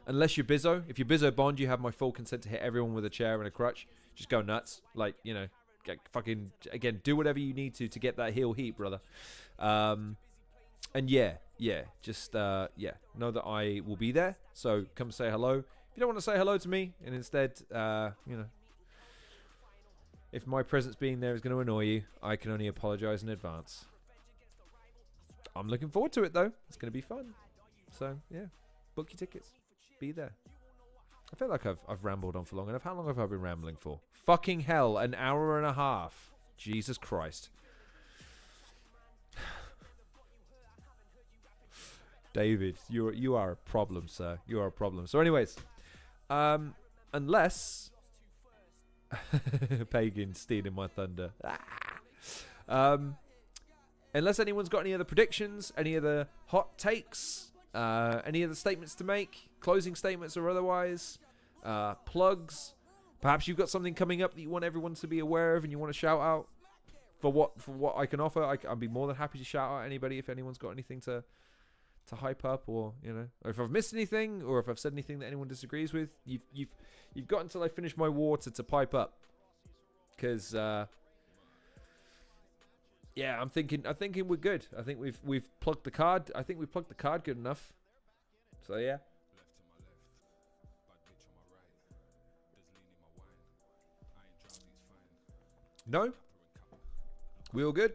Unless you're Bizzo. If you're Bizzo Bond, you have my full consent to hit everyone with a chair and a crutch. Just go nuts. Like, you know, get fucking, again, do whatever you need to get that heel heat, brother. And yeah, just, know that I will be there. So come say hello. If you don't want to say hello to me, and instead, you know, if my presence being there is going to annoy you, I can only apologize in advance. I'm looking forward to it, though. It's going to be fun. So yeah, book your tickets. Be there. I feel like I've rambled on for long enough. How long have I been rambling for? Fucking hell, an hour and a half. Jesus Christ. David, you are a problem, sir. You are a problem. So anyways, unless Pagan stealing my thunder. Unless anyone's got any other predictions, any other hot takes, any other statements to make, closing statements or otherwise, plugs. Perhaps you've got something coming up that you want everyone to be aware of and you want to shout out for what I can offer. I'd be more than happy to shout out anybody if anyone's got anything to hype up, or or if I've missed anything, or if I've said anything that anyone disagrees with. You've got until I finish my water to pipe up, because yeah, I'm thinking we're good. I think we've plugged the card. I think we plugged the card good enough. So yeah. No? We all good?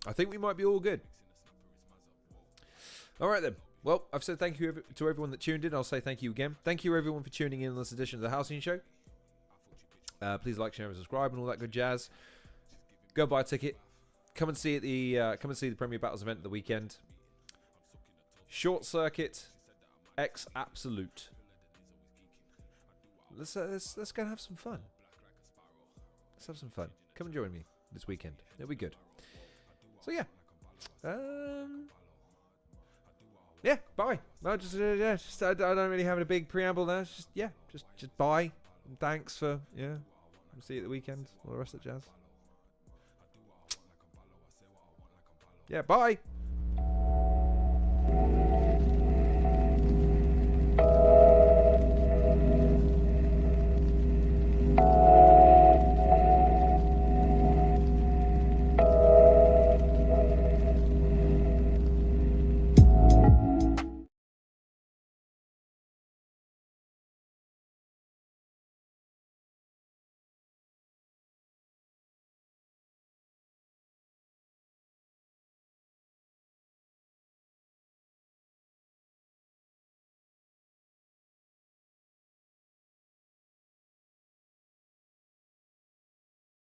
I think we might be all good. Alright then. Well, I've said thank you to everyone that tuned in. I'll say thank you again. Thank you everyone for tuning in on this edition of the Halcyon Show. Please like, share, and subscribe and all that good jazz. Go buy a ticket. Come and see the Premier Battles event at the weekend. Short Circuit X Absolute. Let's go and have some fun. Let's have some fun. Come and join me this weekend. It'll be good. So yeah. Yeah, bye. No, I don't really have a big preamble there. Just bye. And thanks for We'll see you at the weekend. All the rest of the jazz. Yeah, bye.